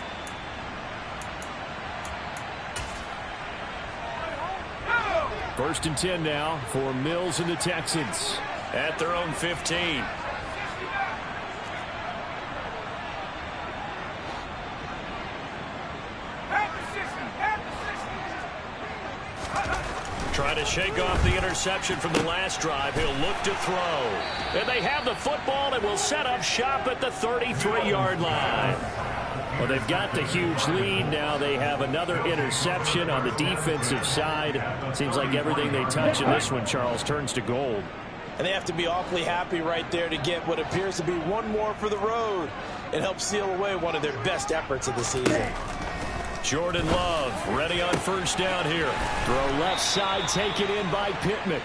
First and 10 now for Mills and the Texans at their own 15. Trying to shake off the interception from the last drive. He'll look to throw. And they have the football and will set up shop at the 33-yard line. Well, they've got the huge lead. Now they have another interception on the defensive side. Seems like everything they touch in this one, Charles, turns to gold. And they have to be awfully happy right there to get what appears to be one more for the road. It helps seal away one of their best efforts of the season. Jordan Love ready on first down here. Throw left side, taken in by Pittman.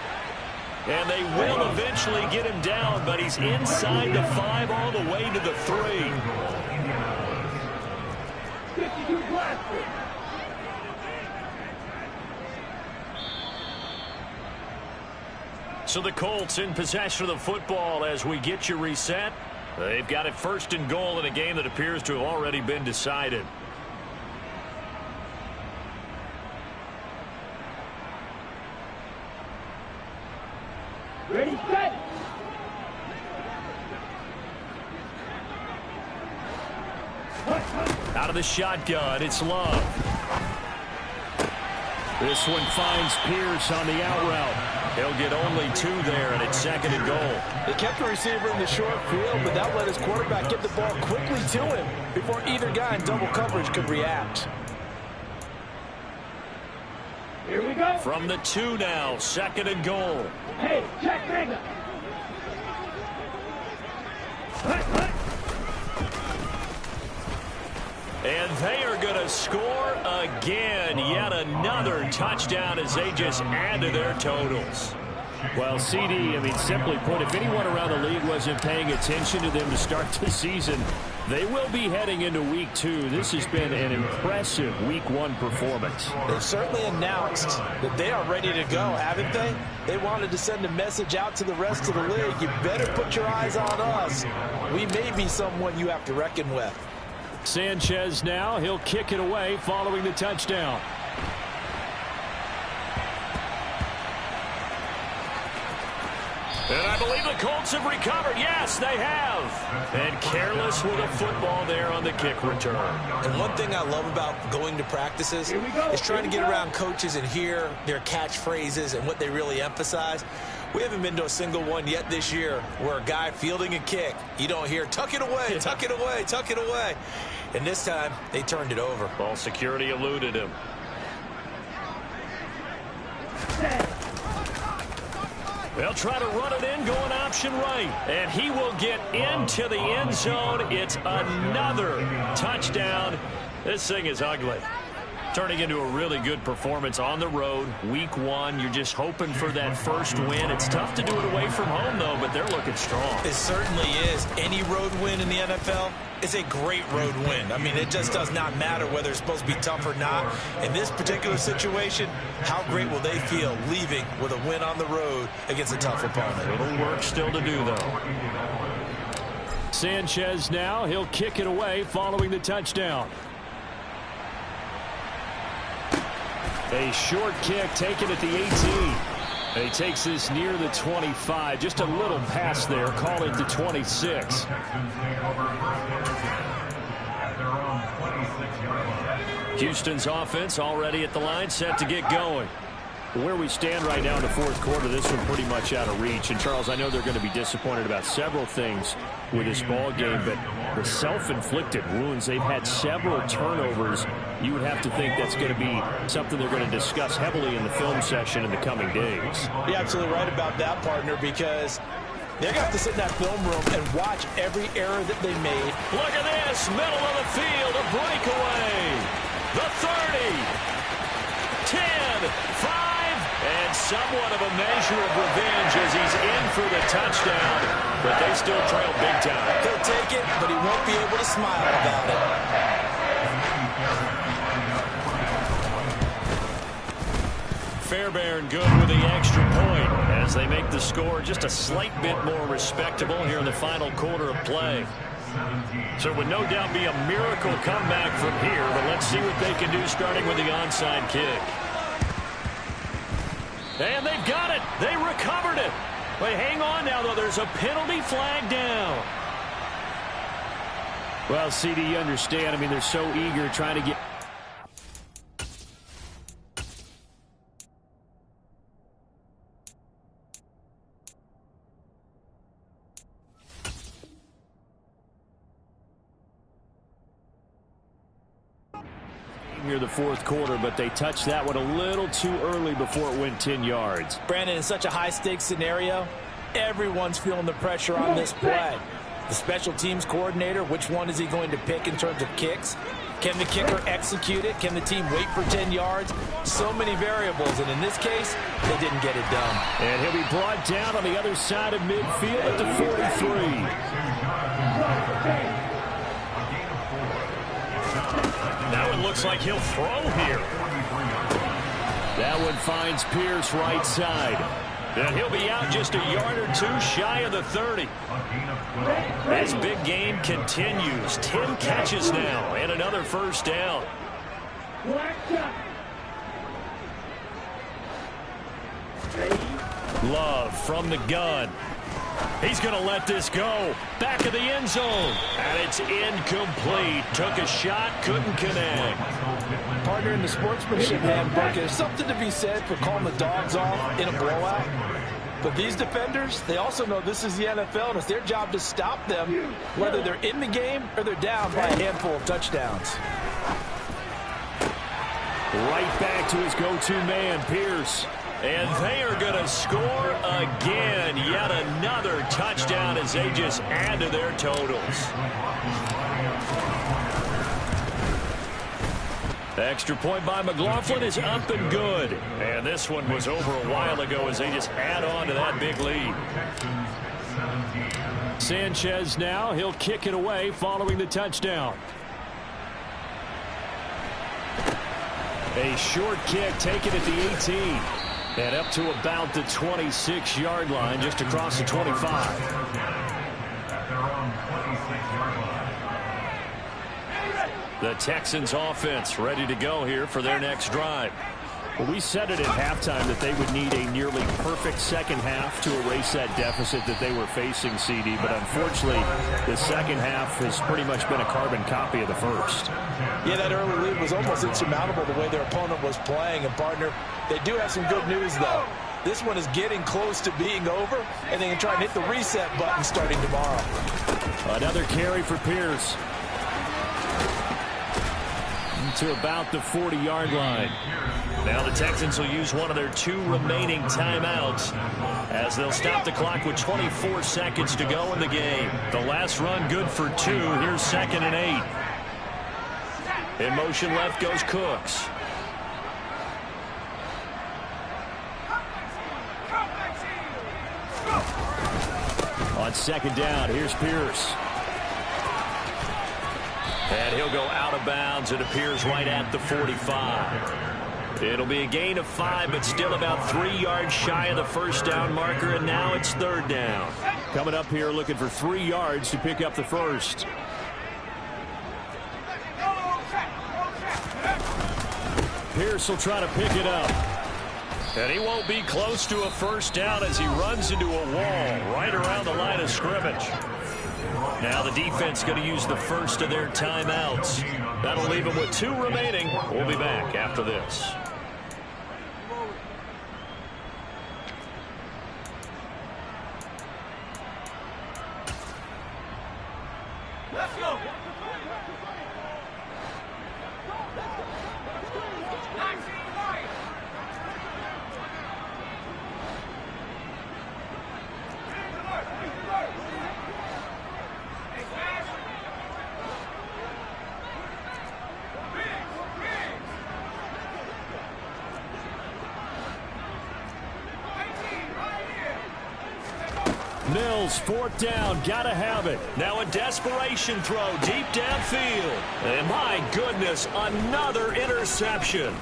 And they will eventually get him down, but he's inside the 5 all the way to the 3. 52 Glasgow. So the Colts in possession of the football as we get you reset. They've got it first and goal in a game that appears to have already been decided. Ready, set. Out of the shotgun, it's Love. This one finds Pierce on the out route. He'll get only 2 there, and it's second and goal. They kept the receiver in the short field, but that let his quarterback get the ball quickly to him before either guy in double coverage could react. Here we go. From the 2 now, second and goal. Hey, check finger. And they are going to score again. Yet another touchdown as they just add to their totals. Well, CD, I mean, simply put, if anyone around the league wasn't paying attention to them to start the season, they will be heading into week 2. This has been an impressive week 1 performance. They've certainly announced that they are ready to go, haven't they? They wanted to send a message out to the rest of the league. You better put your eyes on us. We may be someone you have to reckon with. Sanchez now, he'll kick it away following the touchdown. And I believe the Colts have recovered. Yes, they have. And careless with a football there on the kick return. And one thing I love about going to practices is trying to get around coaches and hear their catchphrases and what they really emphasize. We haven't been to a single one yet this year where a guy fielding a kick, you don't hear, tuck it away, tuck it away, tuck it away. And this time, they turned it over. Ball security eluded him. They'll try to run it in, going option right. And he will get into the end zone. It's another touchdown. This thing is ugly. Turning into a really good performance on the road, week 1. You're just hoping for that first win. It's tough to do it away from home, though, but they're looking strong. It certainly is. Any road win in the NFL is a great road win. I mean, it just does not matter whether it's supposed to be tough or not. In this particular situation, how great will they feel leaving with a win on the road against a tough opponent? Little work still to do, though. Sanchez now, he'll kick it away following the touchdown. A short kick taken at the 18. He takes this near the 25. Just a little pass there. Call it the 26. Houston's offense already at the line, set to get going. Where we stand right now in the fourth quarter, this one pretty much out of reach. And, Charles, I know they're going to be disappointed about several things with this ball game, but the self-inflicted wounds, they've had several turnovers. You would have to think that's going to be something they're going to discuss heavily in the film session in the coming days. You're absolutely right about that, partner, because they're going to have to sit in that film room and watch every error that they made. Look at this, middle of the field, a breakaway. The 30, 10, 5. And somewhat of a measure of revenge as he's in for the touchdown. But they still trail big time. He'll take it, but he won't be able to smile about it. Fairbairn good with the extra point as they make the score just a slight bit more respectable here in the final quarter of play. So it would no doubt be a miracle comeback from here, but let's see what they can do starting with the onside kick. And they've got it. They recovered it. Wait, hang on now, though. There's a penalty flag down. Well, CD, you understand. I mean, they're so eager trying to get here the fourth quarter, but they touched that one a little too early before it went 10 yards. Brandon, in such a high-stakes scenario, everyone's feeling the pressure on this play. The special teams coordinator, which one is he going to pick in terms of kicks? Can the kicker execute it? Can the team wait for 10 yards? So many variables, and in this case, they didn't get it done. And he'll be brought down on the other side of midfield at the 43. Now it looks like he'll throw here. That one finds Pierce right side. And he'll be out just a yard or two shy of the 30. This big game continues. 10 catches now and another first down. Love from the gun. He's going to let this go. Back of the end zone. And it's incomplete. Took a shot, couldn't connect. Partner, in the sportsmanship handbook, there's something to be said for calling the dogs off in a blowout. But these defenders, they also know this is the NFL, and it's their job to stop them, whether they're in the game or they're down by a handful of touchdowns. Right back to his go-to man, Pierce. And they are going to score again. Yet another touchdown as they just add to their totals. Extra point by McLaughlin is up and good. And this one was over a while ago as they just add on to that big lead. Sanchez now, he'll kick it away following the touchdown. A short kick taken at the 18. And up to about the 26-yard line, just across the 25. The Texans offense ready to go here for their next drive. Well, we said it at halftime that they would need a nearly perfect second half to erase that deficit that they were facing, CD. But unfortunately, the second half has pretty much been a carbon copy of the first. Yeah, that early lead was almost insurmountable the way their opponent was playing. And, partner, they do have some good news, though. This one is getting close to being over, and they can try and hit the reset button starting tomorrow. Another carry for Pierce. To about the 40-yard line. Now the Texans will use one of their 2 remaining timeouts as they'll stop the clock with 24 seconds to go in the game. The last run good for 2. Here's 2nd and 8. In motion left goes Cooks. On 2nd down, here's Pierce. And he'll go out of bounds. It appears right at the 45. It'll be a gain of 5, but still about 3 yards shy of the first down marker, and now it's 3rd down. Coming up here looking for 3 yards to pick up the first. Pierce will try to pick it up. And he won't be close to a first down as he runs into a wall right around the line of scrimmage. Now the defense going to use the first of their timeouts. That'll leave them with 2 remaining. We'll be back after this. Let's go. Mills, 4th down, gotta have it. Now a desperation throw deep downfield. And my goodness, another interception.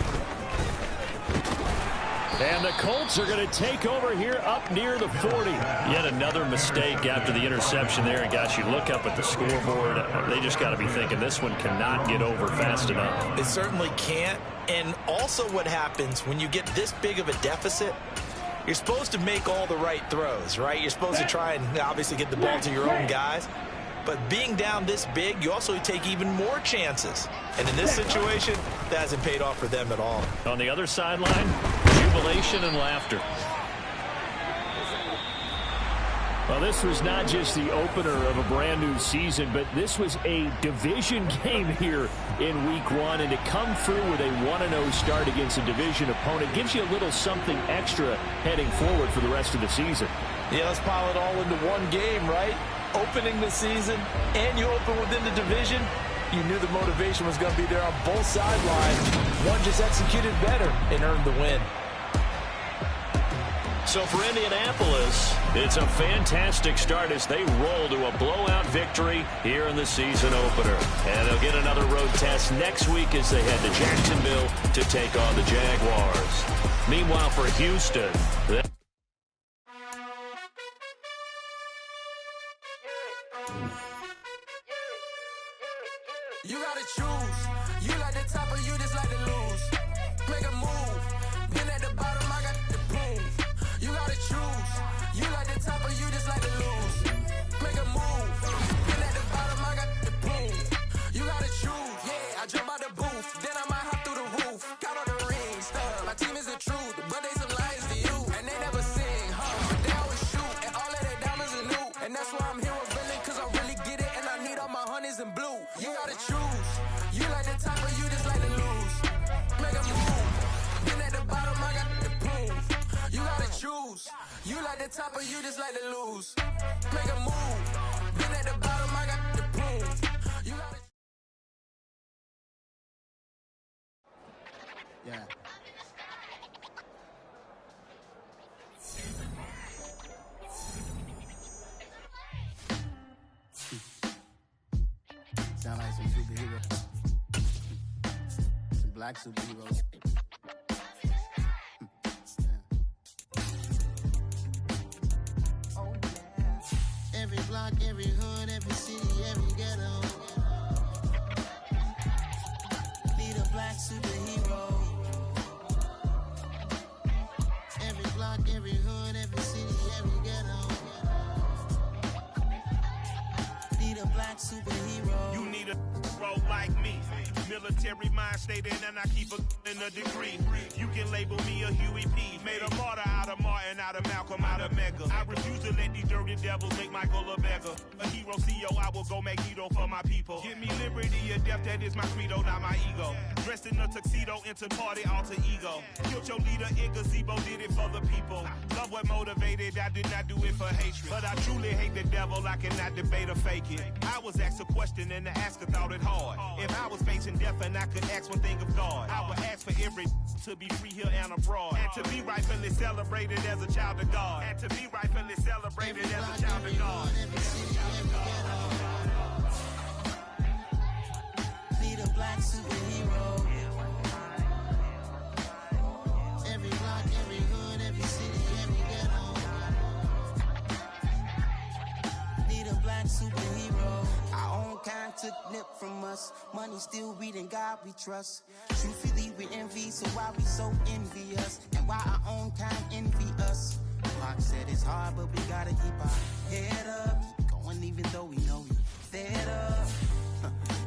And the Colts are going to take over here up near the 40. Yet another mistake after the interception there. And gosh, you look up at the scoreboard, they just got to be thinking this one cannot get over fast enough. It certainly can't. And also what happens when you get this big of a deficit, you're supposed to make all the right throws, right? You're supposed to try and obviously get the ball to your own guys. But being down this big, you also take even more chances. And in this situation, that hasn't paid off for them at all. On the other sideline, jubilation and laughter. Well, this was not just the opener of a brand-new season, but this was a division game here in Week 1. And to come through with a 1-0 start against a division opponent gives you a little something extra heading forward for the rest of the season. Yeah, let's pile it all into one game, right? Opening the season, and you open within the division. You knew the motivation was going to be there on both sidelines. One just executed better and earned the win. So for Indianapolis, it's a fantastic start as they roll to a blowout victory here in the season opener. And they'll get another road test next week as they head to Jacksonville to take on the Jaguars. Meanwhile, for Houston, you gotta choose. You like the top or you just like to lose. Make a move. Been at the bottom, I got the prove. You gotta choose. You like the top or you just like to lose. Make a move. Been at the bottom, I got the prove. You gotta choose. Yeah, I jump out the booth, then I might hop through the roof. Got all the rings, stuff. My team is the truth, but they some liars to you. And they never sing, But they always shoot, and all of their diamonds are new. And that's why I'm here revealing, cause I really get it, and I need all my honeys in blue. You gotta choose. You like the top or you just like to lose. Make a move. Been at the bottom, I got the proof. You gotta choose. You like the top or you just like to lose. Make a move. Been at the bottom, I got the proof. You gotta. Yeah. Sound like some superheroes. Some black superheroes. Oh, yeah. Every block, every hood, every city, every ghetto. Need a black superhero. Every block, every hood, every city, every ghetto. Need a black superhero. You need a role like me. Military mind stated, and I keep in a degree. You can label me a Huey P. Made a martyr out of Martin, out of Malcolm, out of Mega. I refuse to let these dirty devils make Michael a beggar. A hero CEO, I will go Magneto for my people. Give me liberty or death, that is my credo, not my ego. Dressed in a tuxedo, into party, alter ego. Killed your leader in gazebo, did it for the people. Love what motivated, I did not do it for hatred. But I truly hate the devil, I cannot debate or fake it. I was asked a question and the asker thought it hard. If I was facing death and I could ask one thing of God, I would ask for every to be free here and abroad. And to be rightfully celebrated as a child of God. And to be rightfully celebrated as a child of God. Need a black superhero. Every block, every hood, every city, every ghetto. Need a black superhero. Our own kind took nip from us. Money still reading God we trust. Truthfully we envy, so why we so envious? And why our own kind envy us? Mark said it's hard, but we gotta keep our head up. Going even though we know we fed up.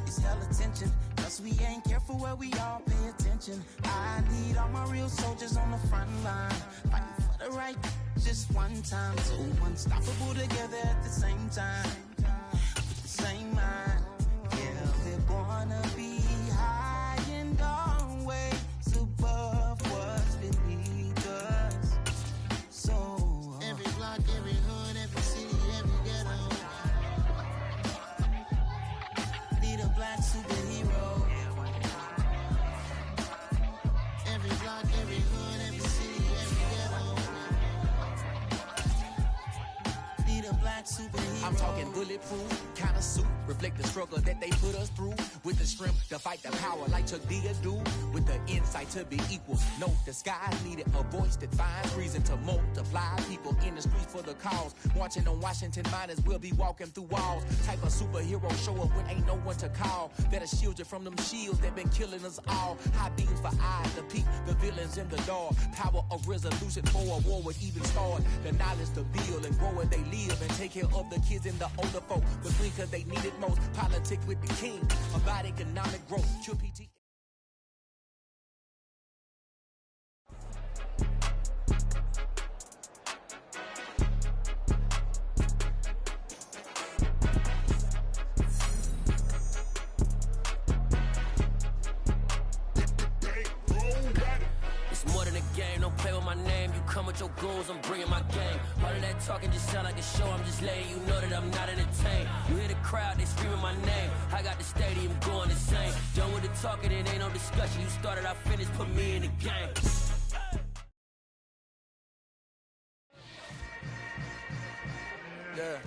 It's hell attention, cause we ain't careful where we all pay attention. I need all my real soldiers on the front line, fighting for the right just one time. So unstoppable together at the same time, with the same mind. Yeah, we're gonna be high and always above what's beneath us. So every block, every hood, every city, every ghetto. Need a black superhero. Every block, every hood, every city, every ghetto. Need a black superhero. I'm talking bulletproof, kind of suit, reflect the struggle that they put us through. With the strength to fight the power like Chuck D do. With the insight to be equal. No, the sky needed a voice that finds reason to multiply. People in the streets for the cause. Marching on Washington miners will be walking through walls. Type of superhero show up when ain't no one to call. That'll shield you from them shields that been killing us all. High beams for eyes to peek the villains in the dark. Power of resolution for a war would even start. The knowledge to build and grow where they live and take care of the kids and the older folk. Between cause they need it most. Politics with the king. About economic growth. QPT. game. Don't play with my name. You come with your goons, I'm bringing my game. All of that talking just sound like a show. I'm just letting you know that I'm not entertained. You hear the crowd, they screaming my name. I got the stadium going insane. Done with the talking, it ain't no discussion. You started, I finished, put me in the game. Yeah.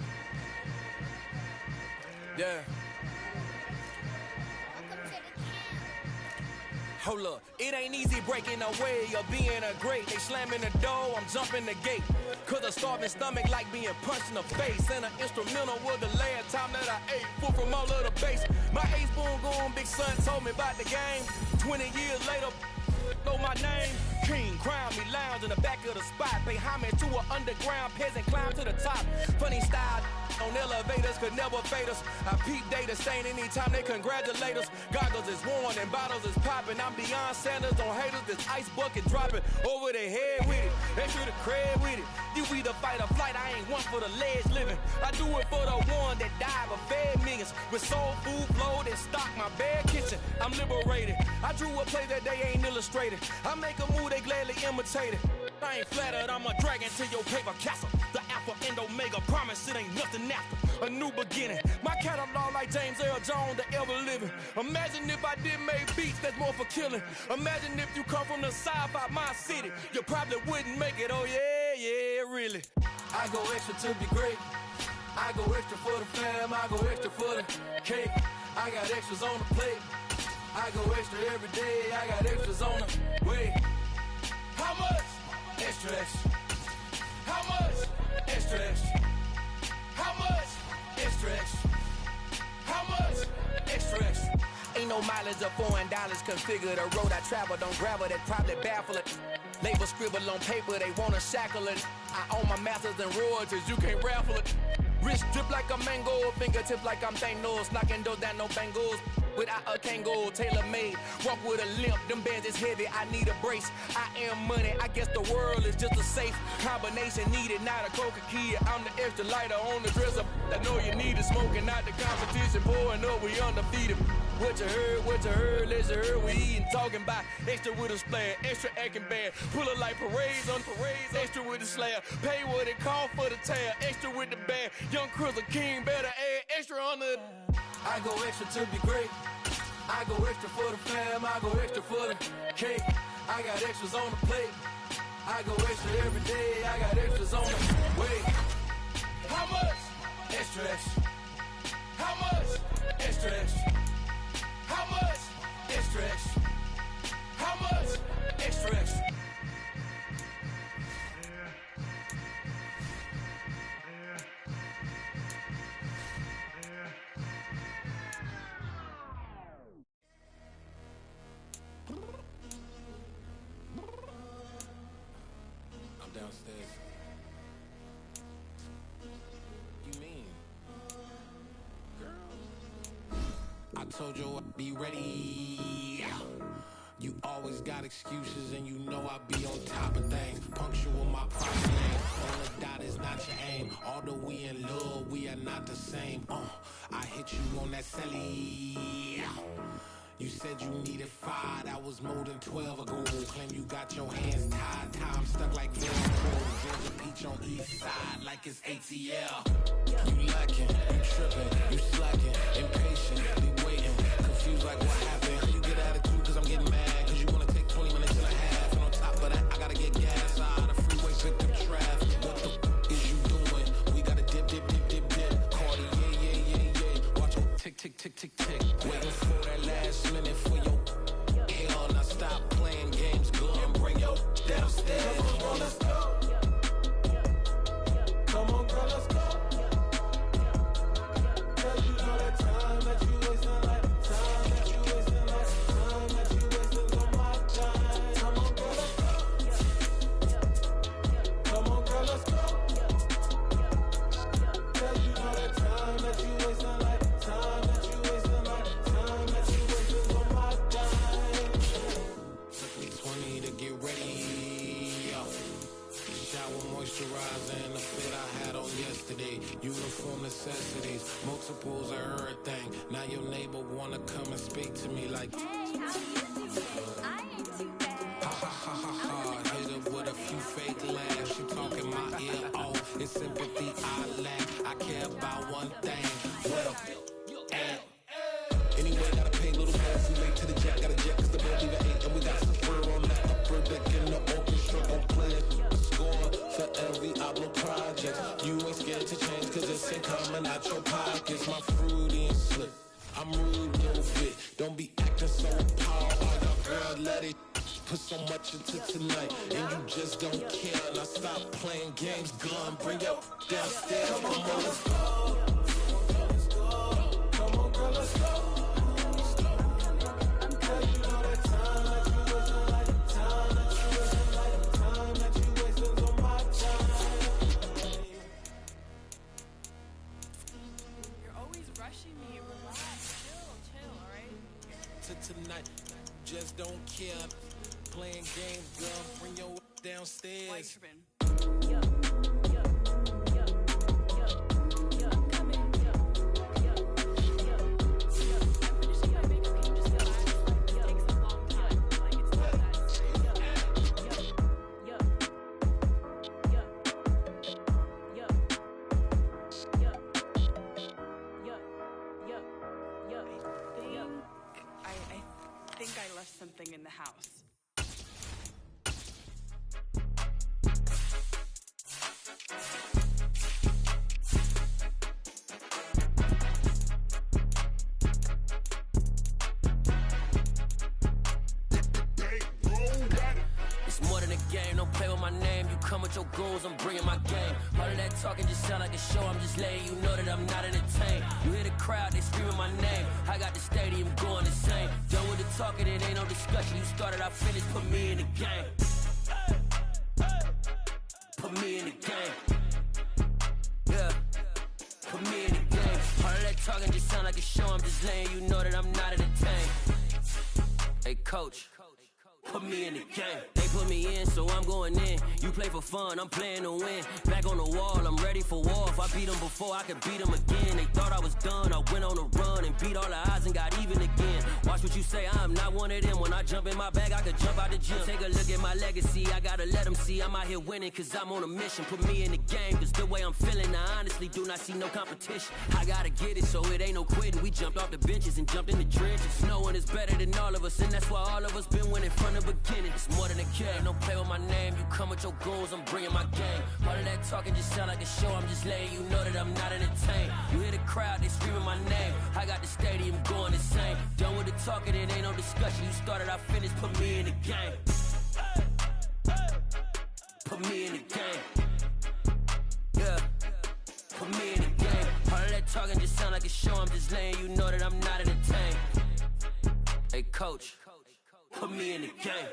Yeah. Hold up, it ain't easy breaking away or being a great. They slamming the door, I'm jumping the gate. Cause a starving stomach like being punched in the face. And an instrumental was the last time that I ate. Full from all of the bass. My ace boom goon, big son told me about the game. 20 years later, know my name. King, crown me, lounge in the back of the spot. Pay homage to an underground peasant, climb to the top. Funny style on elevators could never fade us. I peep data stain anytime they congratulate us. Goggles is worn and bottles is popping. I'm Deion Sanders on haters, this ice bucket dropping over their head with it. They should have cred with it. You either fight or flight, I ain't one for the ledge living. I do it for the one that died but fed millions. With soul food flowed and stocked my bare kitchen. I'm liberated. I drew a play that they ain't illustrated. I make a move, they gladly imitate it. I ain't flattered, I'm a dragon to your paper castle. The Alpha and Omega, promise it ain't nothing after. A new beginning. My catalog like James Earl Jones, the ever living. Imagine if I did make beats that's more for killing. Imagine if you come from the sci-fi, my city. You probably wouldn't make it, oh yeah, yeah, really. I go extra to be great. I go extra for the fam, I go extra for the cake. I got extras on the plate. I go extra every day, I got extras on the way. How much? Extra, extra. How much? Extra, extra. How much? Extra, extra. How much? Extra, extra. Ain't no mileage of $4 configure the road I travel. Don't gravel, that probably baffle it. Label scribble on paper, they wanna shackle it. I own my masters and royalties, you can't raffle it. Wrist drip like a mango, fingertips like I'm Thanos. Knocking those down, no bangles. Without a Kango, tailor-made. Walk with a limp, them bands is heavy, I need a brace. I am money, I guess the world is just a safe combination needed, not a coca key. I'm the extra lighter on the dresser. I know you need it, smoking out the competition, pouring up, we undefeated. What you heard, let's heard, we eating, talking about extra with a splash, extra acting bad. Pull it like parades on parades, extra with the slab. Pay what it cost for the tab, extra with the bag. Young Crizzle King, better add extra on the. I go extra to be great. I go extra for the fam, I go extra for the cake. I got extras on the plate. I go extra every day, I got extras on the way. How much? Extra, extra. How much? Extra, extra. How much? Extra, extra. How much? Extra, extra. Downstairs. You mean? Girl. I told you I'd be ready. You always got excuses and you know I be on top of things. Punctual my proper name. On the dot is not your aim. Although we in love, we are not the same. I hit you on that celly. You said you needed 5, that was more than 12 ago. Claim you got your hands tied, time stuck like Velcro. There's a peach on each side like it's ATL. You lacking, you tripping, you slacking, impatient, waiting, confused like what happened. You get attitude cause I'm getting mad, cause you wanna take 20 minutes and a half. And on top of that, I gotta get gas out of the freeway, pick up traffic. What the is you doing? We gotta dip. Cardi, yeah. Watch your tick. Waiting for that last minute for your hell. Now stop playing games, go and bring your downstairs. Come on, girl, let's go. Come on, girl, let's go. Cause you know that time that you wasting, like time that you wasting, like time that you wasting on my time. Come on, girl, let's go. Come on, girl, let's go. Cause you know that time that you wasting, like time that you wasting, like time that you wasting on my time. Took me 20 to get ready. Shower moisturizer and the fit I had on yesterday. Uniform necessities, multiples of everything. Now your neighbor wanna come and speak to me like, hey, how you doing? I ain't too bad. Ha. Hit they put so much into tonight, and you just don't care. And I stop playing games, gun, bring your downstairs. Come on, girl, let's go. Come on, girl, let's go. Tonight, just don't care. Playing games, girl. Bring your downstairs. Something in the house. It's more than a game, don't play with my name. You come with your goons, I'm bringing my game. All of that talking just sound like a show. I'm just letting you know that I'm not entertained. You hear the crowd, they screaming my name. I got the stadium going insane. Done with the talking, it ain't no discussion. You started, I finished, put me in the game. Put me in the game. Yeah, put me in the game. All of that talking just sound like a show. I'm just letting you know that I'm not entertained. Hey, coach, put me in the game. They put me in, so I'm going in. You play for fun, I'm playing to win. Back on the wall, I'm ready for war. If I beat them before, I could beat them again. They thought I was done, I went on a run and beat all the odds and got even again. Watch what you say, I'm not one of them. When I jump in my bag, I could jump out the gym. Take a look at my legacy, I gotta let them see I'm out here winning, cause I'm on a mission. Put me in the game, cause the way I'm feeling, I honestly do not see no competition. I gotta get it, so it ain't no quitting. We jumped off the benches and jumped in the trenches. No one is better than all of us, and that's why all of us been winning from the beginning. It's more than a game, don't play with my name. You come with your goons, I'm bringing my game. All of that talking just sound like a show. I'm just letting you know that I'm not entertained. You hear the crowd, they screaming my name. I got the stadium going insane. Done with the talking, it ain't no discussion. You started, I finished, put me in the game. Put me in the game. Yeah, put me in the game. All of that talking just sound like a show. I'm just letting you know that I'm not entertained. Hey, coach, put me in the game.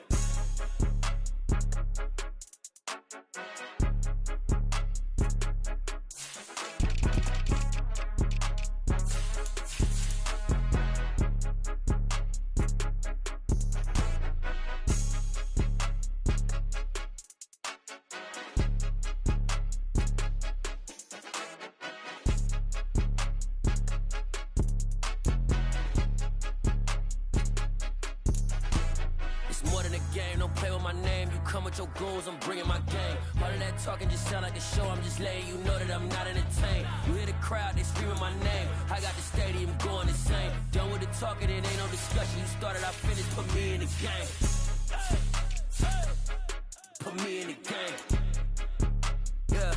Your goals, I'm bringing my game. All of that talking just sound like a show. I'm just letting you know that I'm not entertained. You hear the crowd, they screaming my name. I got the stadium going insane. Done with the talking, it ain't no discussion. You started, I finished, put me in the game. Put me in the game. Yeah,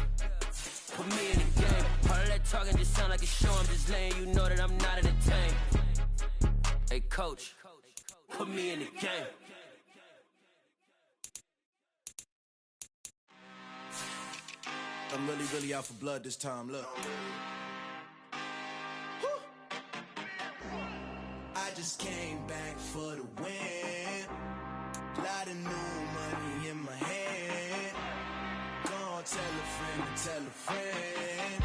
put me in the game. All of that talking just sound like a show. I'm just letting you know that I'm not entertained. Hey, coach, put me in the game. I'm really out for blood this time, look. I just came back for the win. Lot of new money in my hand. Gonna tell a friend to tell a friend.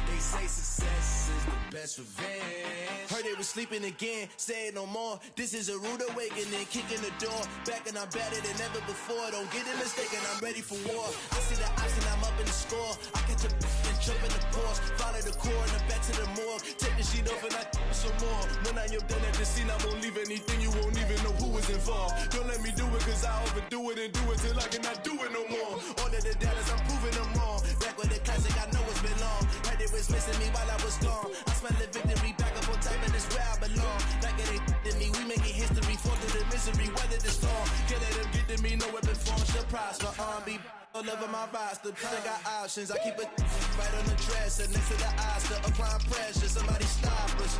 They say success is the best revenge. Heard they was sleeping again, say it no more. This is a rude awakening, kicking the door. Back and I'm better than ever before. Don't get it mistaken, I'm ready for war. I see the option, I'm up in the score. I catch a and jump in the Porsche. Follow the core and the back to the morgue. Take the sheet off and I some more. When I am done at the scene, I won't leave anything. You won't even know who was involved. Don't let me do it, cause I overdo it and do it till I cannot do it no more. All of the doubters, I'm proving them wrong. Back with the classic, I know it's been long. Heard they was missing me while I was gone. I smell the victory back up on top, and it's where I belong. Like it ain't to me, we making history. Fall through the misery, weather the storm. Can't let them get to me, no weapon form should prosper. R&B all over my roster, I got options. I keep it right on the dresser, next to the Oscar. Applying pressure, somebody stop us.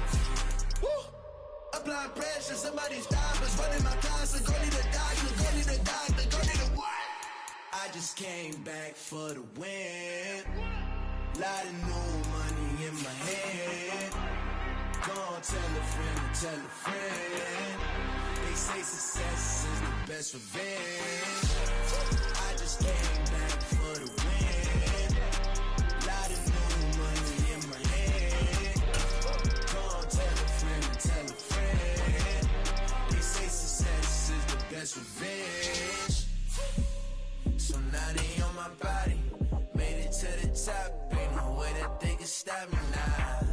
Woo! I applying pressure. Somebody stop us, running my closet. Go need a doctor, go need a doctor, go need a what? I just came back for the win. Lot of new money in my hand. Go on, tell a friend. They say success is the best revenge. I just came back for the win. Lot of new money in my hand. Go on, tell a friend. They say success is the best revenge. So now they on my body. Made it to the top. Ain't no way that they can stop me now.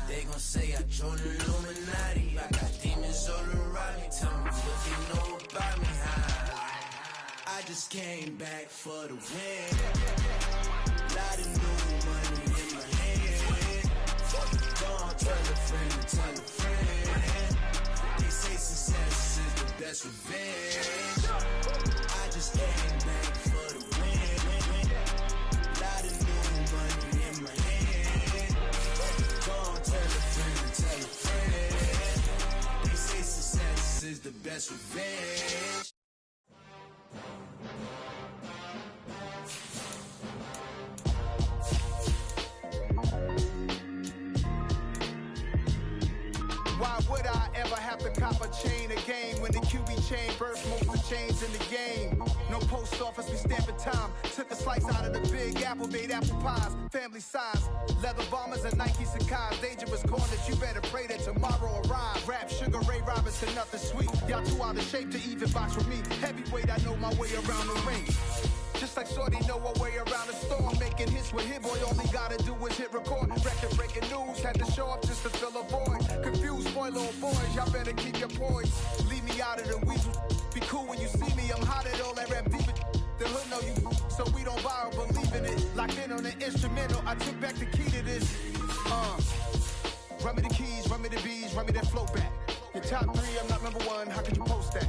They gon' say I joined the Illuminati. I got demons all around me. Tell me what they know about me. I just came back for the win. Lot of new money in my hand. Go on, tell a friend. They say success is the best revenge. I just came back for the win. Lot of new money in my hand. Go on, tell a friend. They say success is the best revenge. Why would I ever have to cop a chain again when the QB chain burst most of the chains in the game? No post office, we stamping time. Took a slice out of the big apple, made apple pies, family size. Leather bombers and Nike Sacai's. Dangerous corners, you better pray that tomorrow arrives. Rap, Sugar Ray Robinson, nothing sweet. Y'all too out of shape to even box with me. Heavyweight, I know my way around the ring. Just like Shorty know her way around the storm. Making hits with Hit Boy, all he gotta do is hit record. Record breaking news, had to show up just to fill a void. Confused, spoil little boys, y'all better keep your poise. Leave me out of the weasel. Be cool when you see me, I'm hot at all that rap deep. The hood know you, so we don't borrow, believe in it. Locked in on the instrumental, I took back the key to this. Run me the keys, run me the bees, run me that flow back. Your top 3, I'm not number 1, how could you post that?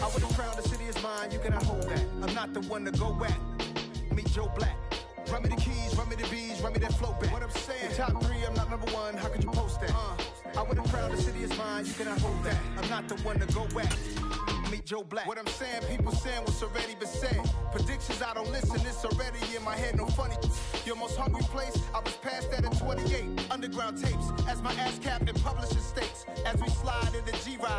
I would have crowned the city is mine, you cannot hold that. I'm not the one to go at. Meet Joe Black. Run me the keys, run me the bees, run me that flow back. What I'm saying, your top 3, I'm not number 1, how could you post that? I would have crowned the city is mine, you cannot hold that. I'm not the one to go at. Meet Joe Black. What I'm saying, people saying what's already been said. Predictions, I don't listen, it's already in my head, no funny. Your most hungry place, I was past that at 28. Underground tapes, as my ass captain publishing states. As we slide in the G-Ride.